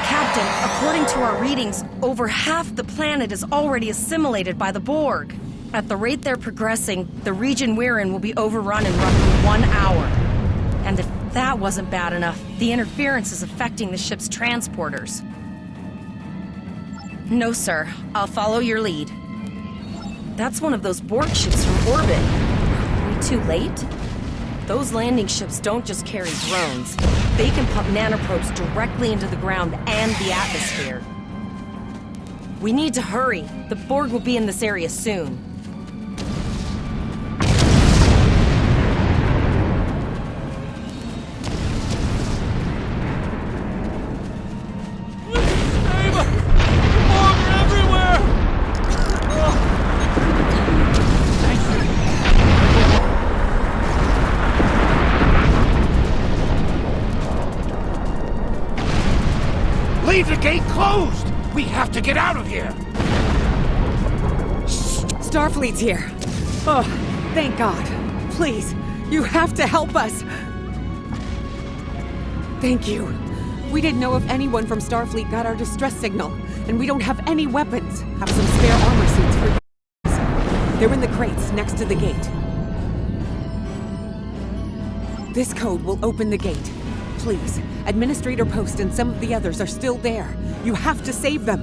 Speaker 3: Captain, According to our readings, over half the planet is already assimilated by the Borg. At the rate they're progressing, the region we're in will be overrun in roughly 1 hour. And if that wasn't bad enough, the interference is affecting the ship's transporters. No, sir. I'll follow your lead. That's one of those Borg ships from orbit. Are we too late? Those landing ships don't just carry drones. They can pump nanoprobes directly into the ground and the atmosphere. We need to hurry. The Borg will be in this area soon.
Speaker 19: Leave the gate closed! We have to get out of here!
Speaker 5: Starfleet's here. Oh, thank God. Please, you have to help us. Thank you. We didn't know if anyone from Starfleet got our distress signal, and we don't have any weapons. Have some spare armor suits for you. They're in the crates next to the gate. This code will open the gate. Please, Administrator Post and some of the others are still there. You have to save them.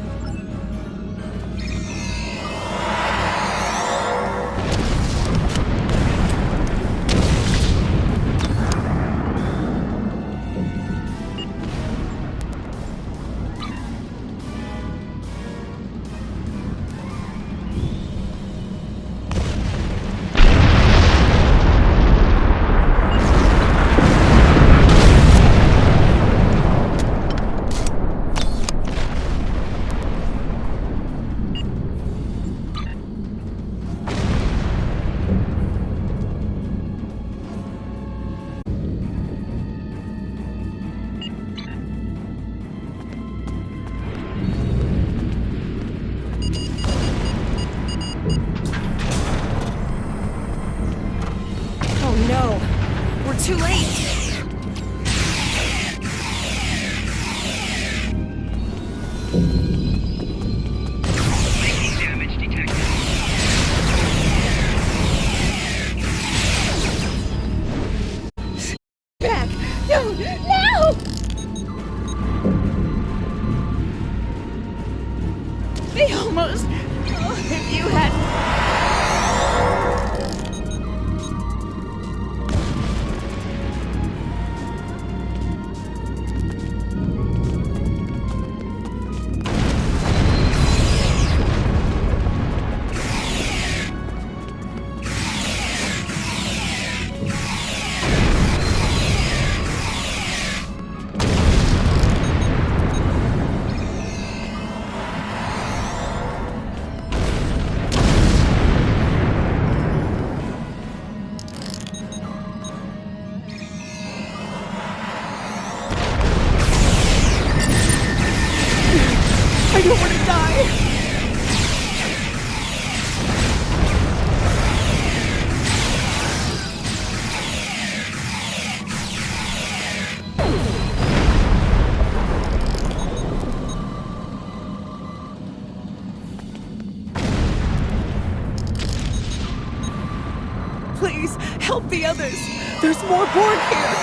Speaker 3: Too late!
Speaker 17: Damage detected.
Speaker 9: Back! No! No! They almost... Oh, if you had... I don't want to die! Please, help the others! There's more Borg here!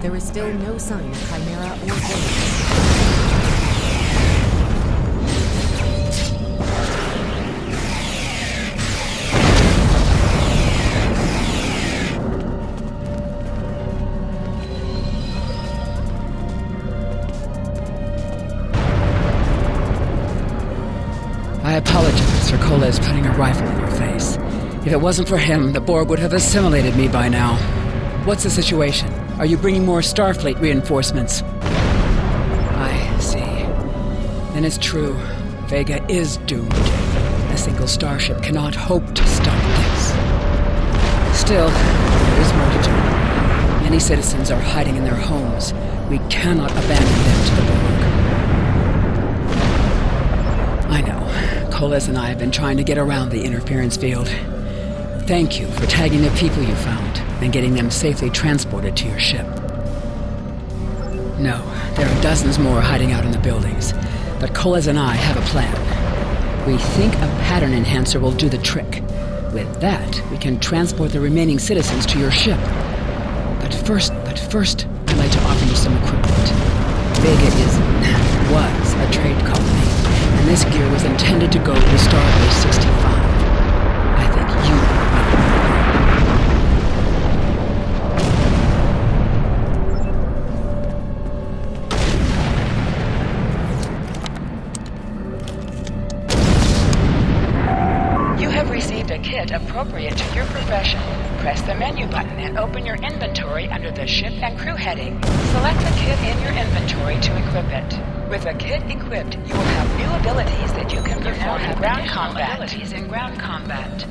Speaker 9: There is still no sign of Chimera or Voyager.
Speaker 17: I apologize for Koles putting a rifle in your face. If it wasn't for him, the Borg would have assimilated me by now.
Speaker 20: What's the situation? Are you bringing more Starfleet reinforcements? I see. Then it's true. Vega is doomed. A single starship cannot hope to stop this. Still, there is more to do. Many citizens are hiding in their homes. We cannot abandon them to the Borg. I know. Koles and I have been trying to get around the interference field. Thank you for tagging the people you found and getting them safely transported to your ship. No, there are dozens more hiding out in the buildings, but Koles and I have a plan. We think a pattern enhancer will do the trick. With that, we can transport the remaining citizens to your ship. But first, I'd like to offer you some equipment. Vega was a trade colony, and this gear was intended to go to Starbase 65. I think you
Speaker 2: appropriate to your profession. Press the menu button and open your inventory under the ship and crew heading. Select a kit in your inventory to equip it. With a kit equipped, you will have new abilities that you can perform in ground combat.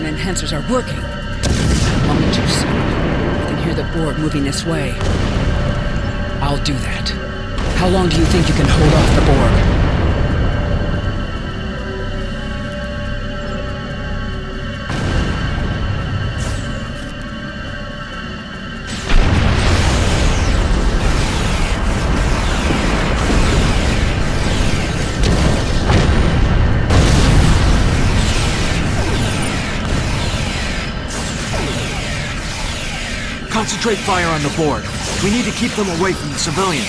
Speaker 20: Enhancers are working. A moment too soon. I can hear the Borg moving this way. I'll do that. How long do you think you can hold off the Borg?
Speaker 21: Concentrate fire on the Borg. We need to keep them away from the civilians.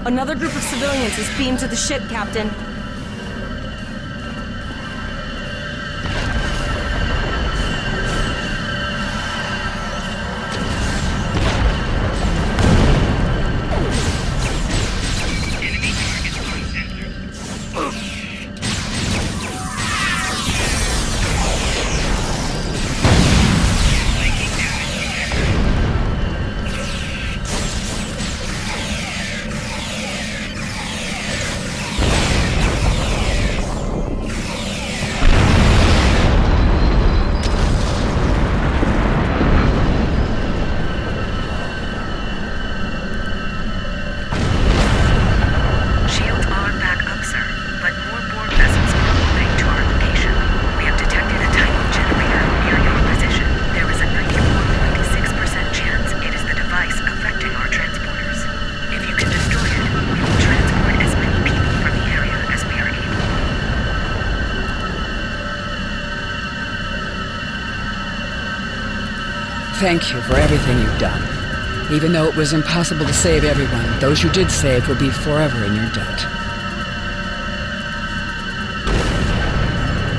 Speaker 3: Another group of civilians is beamed to the ship, Captain. Thank you for everything you've done. Even though it was impossible to save everyone, those you did save will be forever in your debt.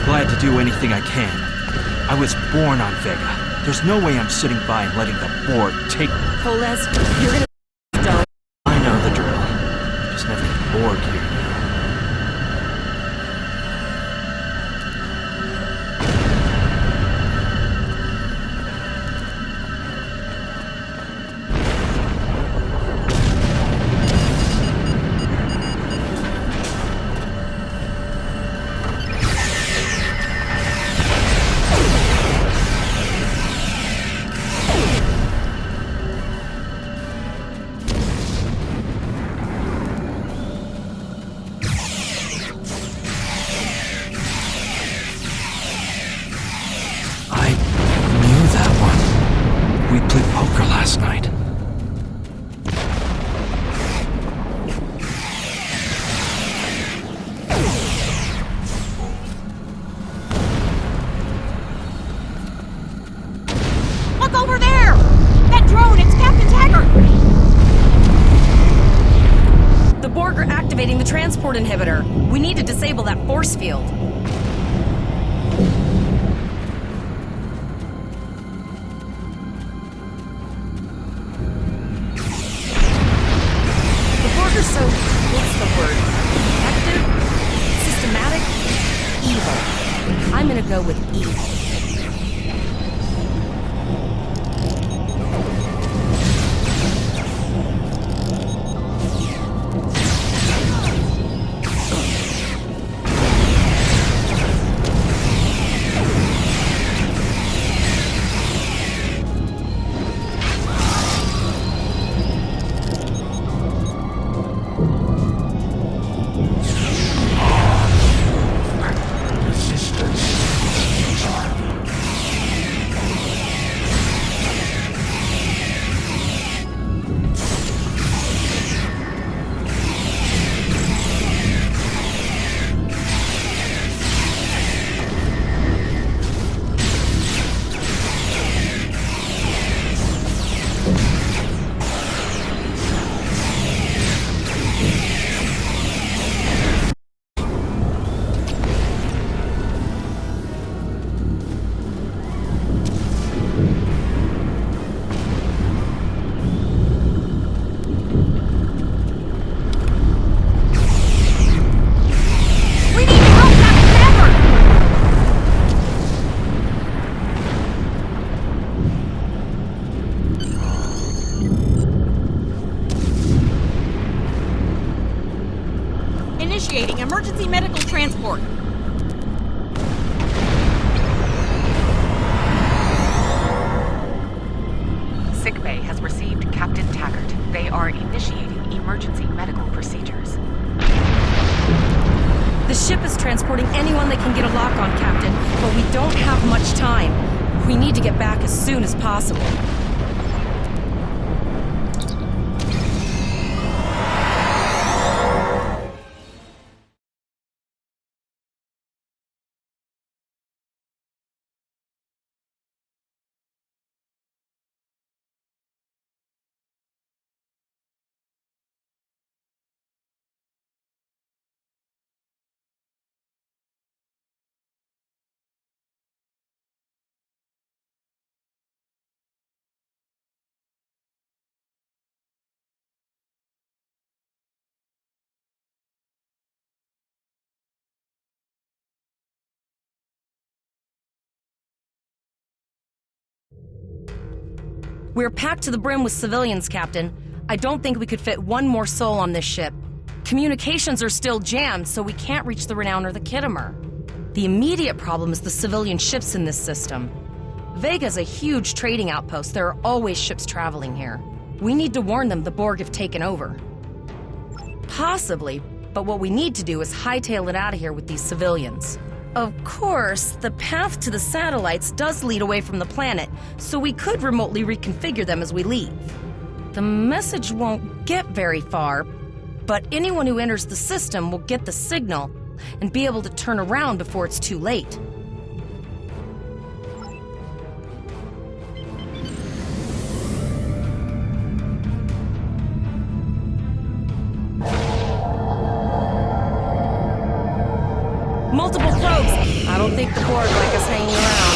Speaker 21: Glad to do anything I can. I was born on Vega. There's no way I'm sitting by and letting the Borg take...
Speaker 3: Koles, you're gonna... Don't.
Speaker 21: I know the drill. Just never get Borg here. Last night.
Speaker 3: transport inhibitor. We need to disable that force field. The Borg are so, what's the word? Active? Systematic? Evil. I'm gonna go with evil.
Speaker 11: Initiating emergency medical transport.
Speaker 7: Sickbay has received Captain Taggart. They are initiating emergency medical procedures.
Speaker 3: The ship is transporting anyone they can get a lock on, Captain, but we don't have much time. We need to get back as soon as possible. We're packed to the brim with civilians, Captain. I don't think we could fit one more soul on this ship. Communications are still jammed, so we can't reach the Renown or the Khitomer. The immediate problem is the civilian ships in this system. Vega's a huge trading outpost. There are always ships traveling here. We need to warn them the Borg have taken over. Possibly, but what we need to do is hightail it out of here with these civilians. Of course, the path to the satellites does lead away from the planet, so we could remotely reconfigure them as we leave. The message won't get very far, but anyone who enters the system will get the signal and be able to turn around before it's too late. Multiple probes. I don't think the Borg like us hanging around.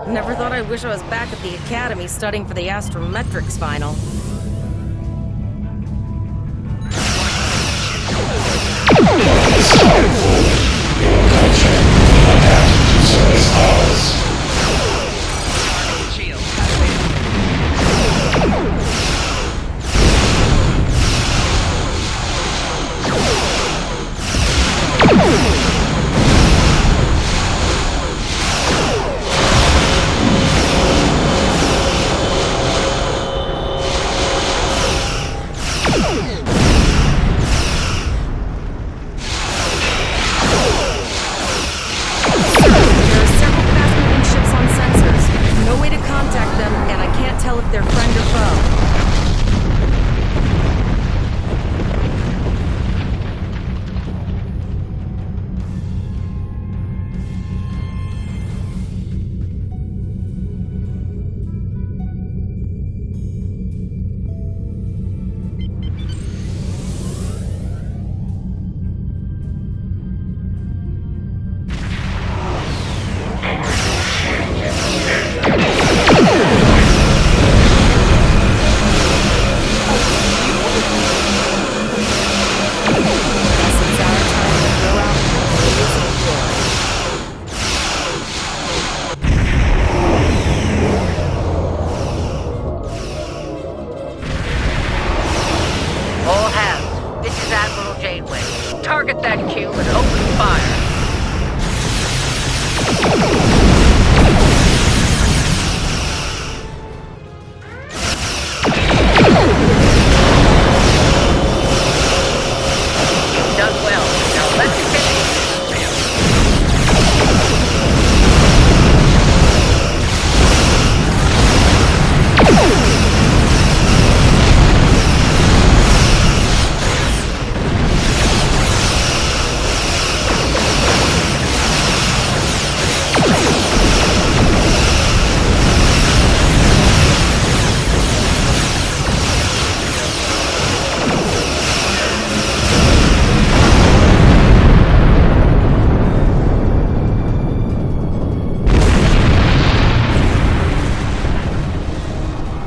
Speaker 3: Never thought I'd wish I was back at the academy studying for the astrometrics final.
Speaker 14: Target that cube and open fire. You've done well. Now let's finish.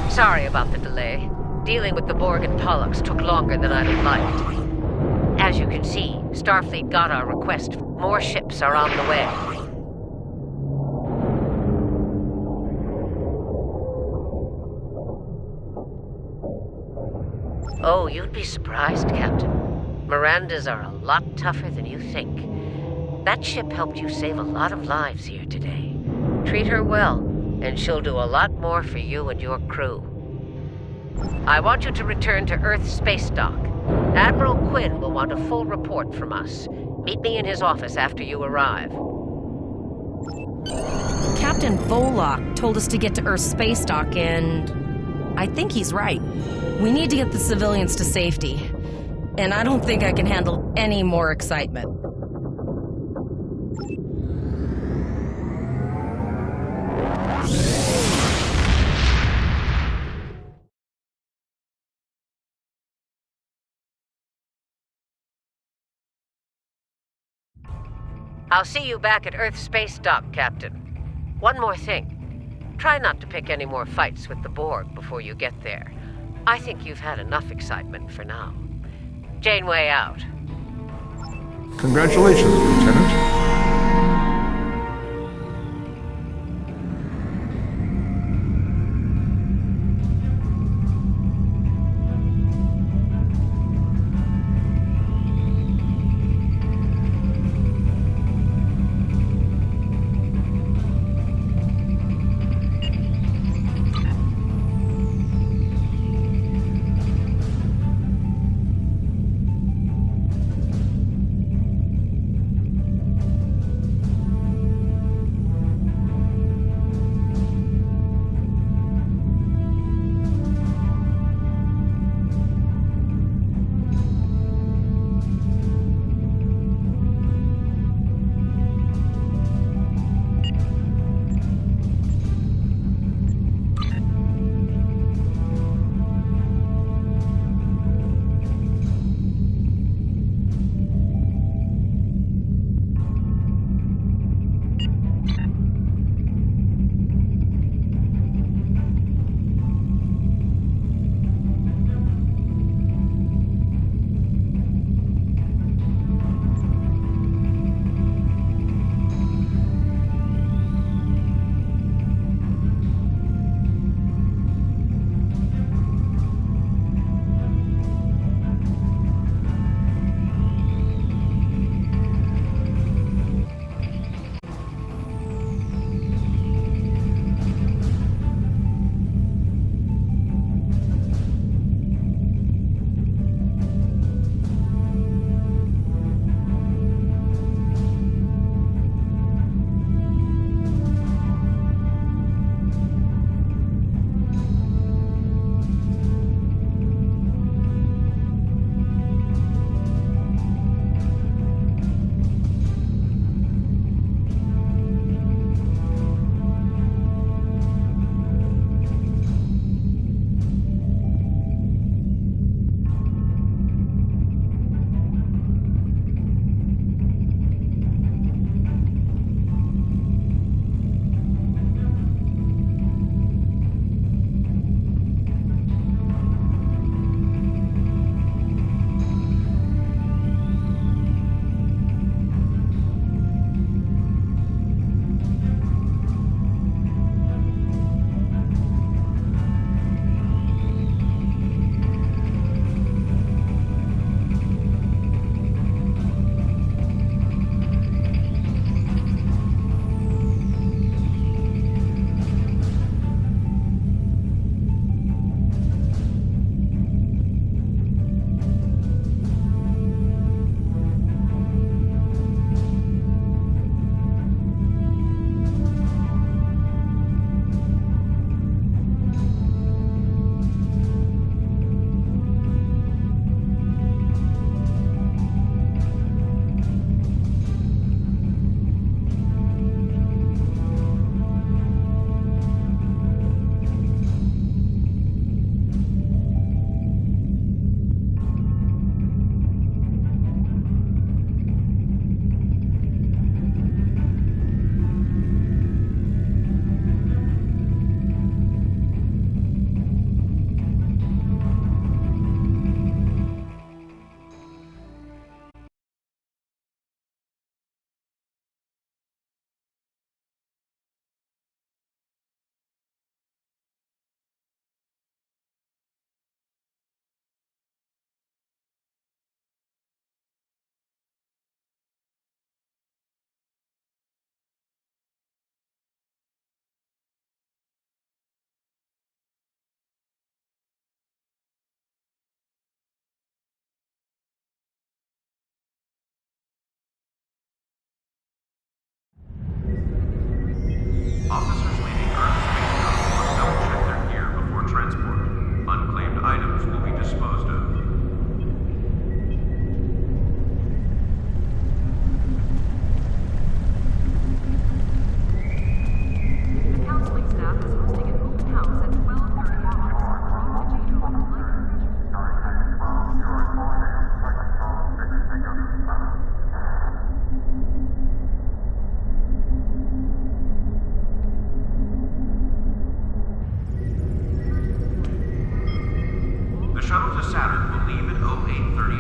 Speaker 14: Sorry about the delay. Dealing with the Borg and Pollux took longer than I'd have liked. As you can see, Starfleet got our request. More ships are on the way. Oh, you'd be surprised, Captain. Mirandas are a lot tougher than you think. That ship helped you save a lot of lives here today. Treat her well, and she'll do a lot more for you and your crew. I want you to return to Earth Space Dock. Admiral Quinn will want a full report from us. Meet me in his office after you arrive.
Speaker 3: Captain Volok told us to get to Earth Space Dock, and I think he's right. We need to get the civilians to safety. And I don't think I can handle any more excitement.
Speaker 14: I'll see you back at Earth Space Dock, Captain. One more thing. Try not to pick any more fights with the Borg before you get there. I think you've had enough excitement for now. Janeway out.
Speaker 6: Congratulations, Lieutenant.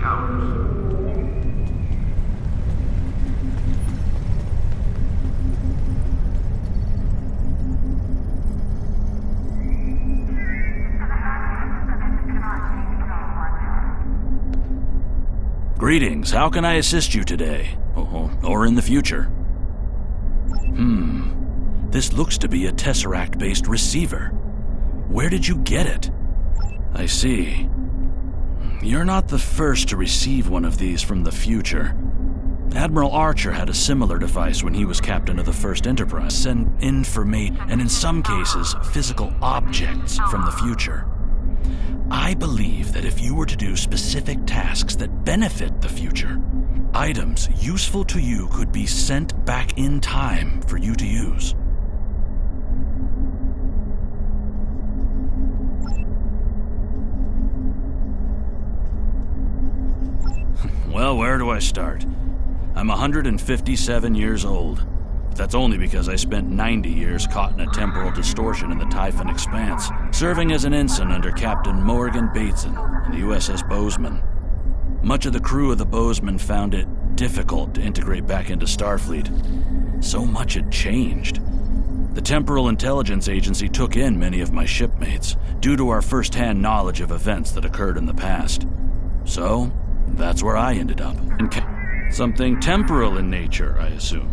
Speaker 10: showers.
Speaker 1: Greetings, how can I assist you today? Or in the future? This looks to be a Tesseract-based receiver. Where did you get it? I see. You're not the first to receive one of these from the future. Admiral Archer had a similar device when he was captain of the First Enterprise. Send information, and in some cases, physical objects from the future. I believe that if you were to do specific tasks that benefit the future, items useful to you could be sent back in time for you to use. Well, where do I start? I'm 157 years old. That's only because I spent 90 years caught in a temporal distortion in the Typhon Expanse, serving as an ensign under Captain Morgan Bateson on the USS Bozeman. Much of the crew of the Bozeman found it difficult to integrate back into Starfleet. So much had changed. The Temporal Intelligence Agency took in many of my shipmates, due to our first-hand knowledge of events that occurred in the past. So, that's where I ended up. Something temporal in nature, I assume.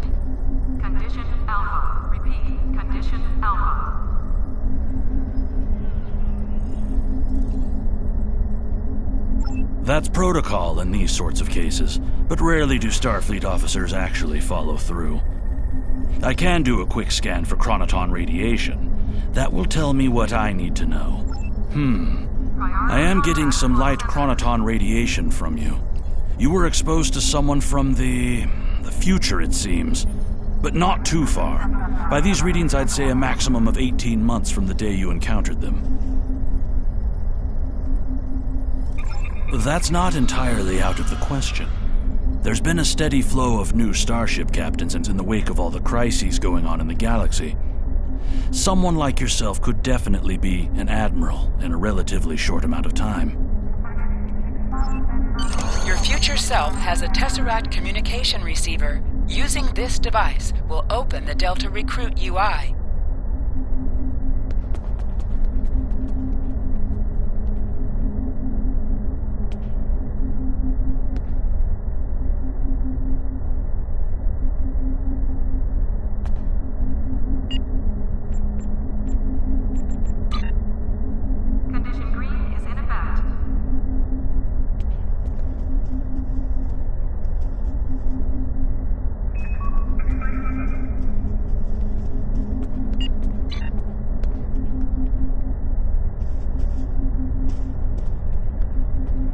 Speaker 7: Condition Alpha. Repeat. Condition Alpha.
Speaker 1: That's protocol in these sorts of cases, but rarely do Starfleet officers actually follow through. I can do a quick scan for chronoton radiation. That will tell me what I need to know. I am getting some light chronoton radiation from you. You were exposed to someone from the future, it seems. But not too far. By these readings, I'd say a maximum of 18 months from the day you encountered them. That's not entirely out of the question. There's been a steady flow of new starship captains in the wake of all the crises going on in the galaxy. Someone like yourself could definitely be an admiral in a relatively short amount of time.
Speaker 2: Your future self has a Tesseract communication receiver. Using this device will open the Delta Recruit UI.
Speaker 7: Condition green is in effect.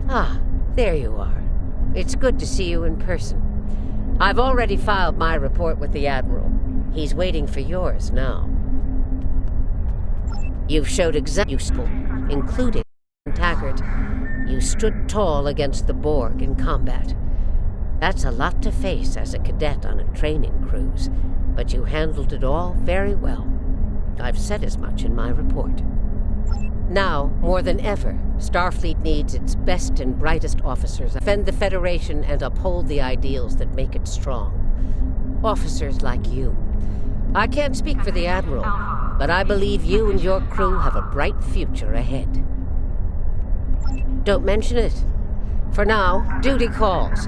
Speaker 14: Ah, there you are. It's good to see you in person. I've already filed my report with the Admiral. He's waiting for yours now. You've showed useful, including Taggart. You stood tall against the Borg in combat. That's a lot to face as a cadet on a training cruise, but you handled it all very well. I've said as much in my report. Now, more than ever, Starfleet needs its best and brightest officers to defend the Federation and uphold the ideals that make it strong. Officers like you. I can't speak for the Admiral, but I believe you and your crew have a bright future ahead. Don't mention it. For now, duty calls.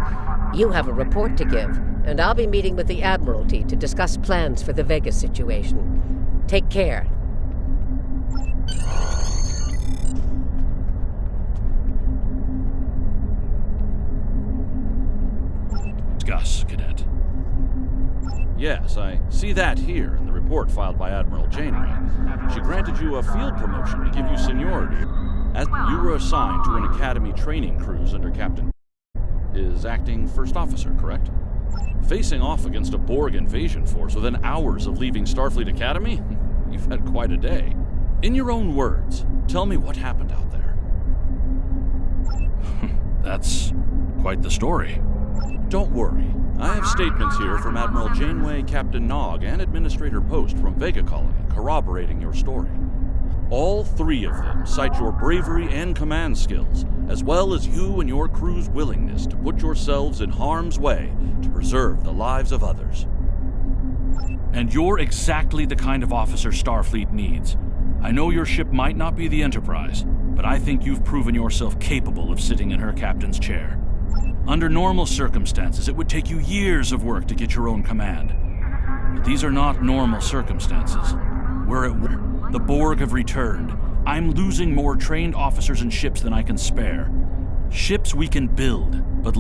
Speaker 14: You have a report to give, and I'll be meeting with the Admiralty to discuss plans for the Vega situation. Take care.
Speaker 1: Discuss, Cadet. Yes, I see that here in the report filed by Admiral Janeway. She granted you a field promotion to give you seniority, as you were assigned to an Academy training cruise under Captain is acting first officer, correct? Facing off against a Borg invasion force within hours of leaving Starfleet Academy? You've had quite a day. In your own words, tell me what happened out there. That's quite the story. Don't worry. I have statements here from Admiral Janeway, Captain Nog, and Administrator Post from Vega Colony corroborating your story. All 3 of them cite your bravery and command skills, as well as you and your crew's willingness to put yourselves in harm's way to preserve the lives of others. And you're exactly the kind of officer Starfleet needs. I know your ship might not be the Enterprise, but I think you've proven yourself capable of sitting in her captain's chair. Under normal circumstances, it would take you years of work to get your own command. But these are not normal circumstances. We're at war. The Borg have returned. I'm losing more trained officers and ships than I can spare. Ships we can build, but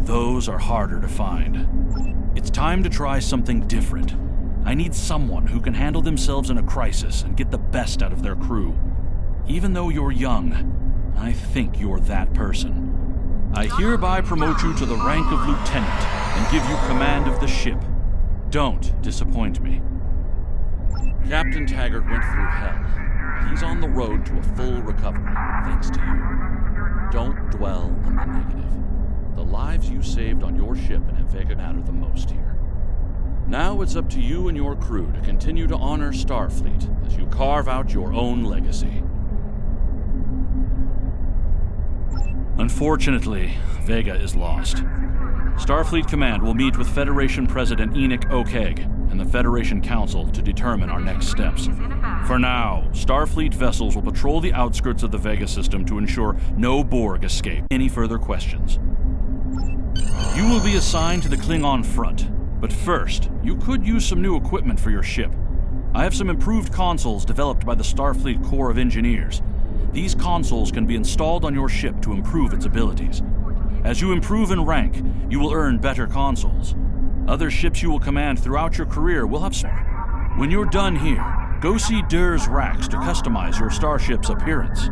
Speaker 1: those are harder to find. It's time to try something different. I need someone who can handle themselves in a crisis and get the best out of their crew. Even though you're young, I think you're that person. I hereby promote you to the rank of lieutenant and give you command of the ship. Don't disappoint me. Captain Taggart went through hell, but he's on the road to a full recovery, thanks to you. Don't dwell on the negative. The lives you saved on your ship and Vega matter the most here. Now it's up to you and your crew to continue to honor Starfleet as you carve out your own legacy. Unfortunately, Vega is lost. Starfleet Command will meet with Federation President Enoch O'Keg and the Federation Council to determine our next steps. For now, Starfleet vessels will patrol the outskirts of the Vega system to ensure no Borg escape. Any further questions? You will be assigned to the Klingon front, but first, you could use some new equipment for your ship. I have some improved consoles developed by the Starfleet Corps of Engineers. These consoles can be installed on your ship to improve its abilities. As you improve in rank, you will earn better consoles. Other ships you will command throughout your career will have some. When you're done here, go see Dur's Racks to customize your starship's appearance.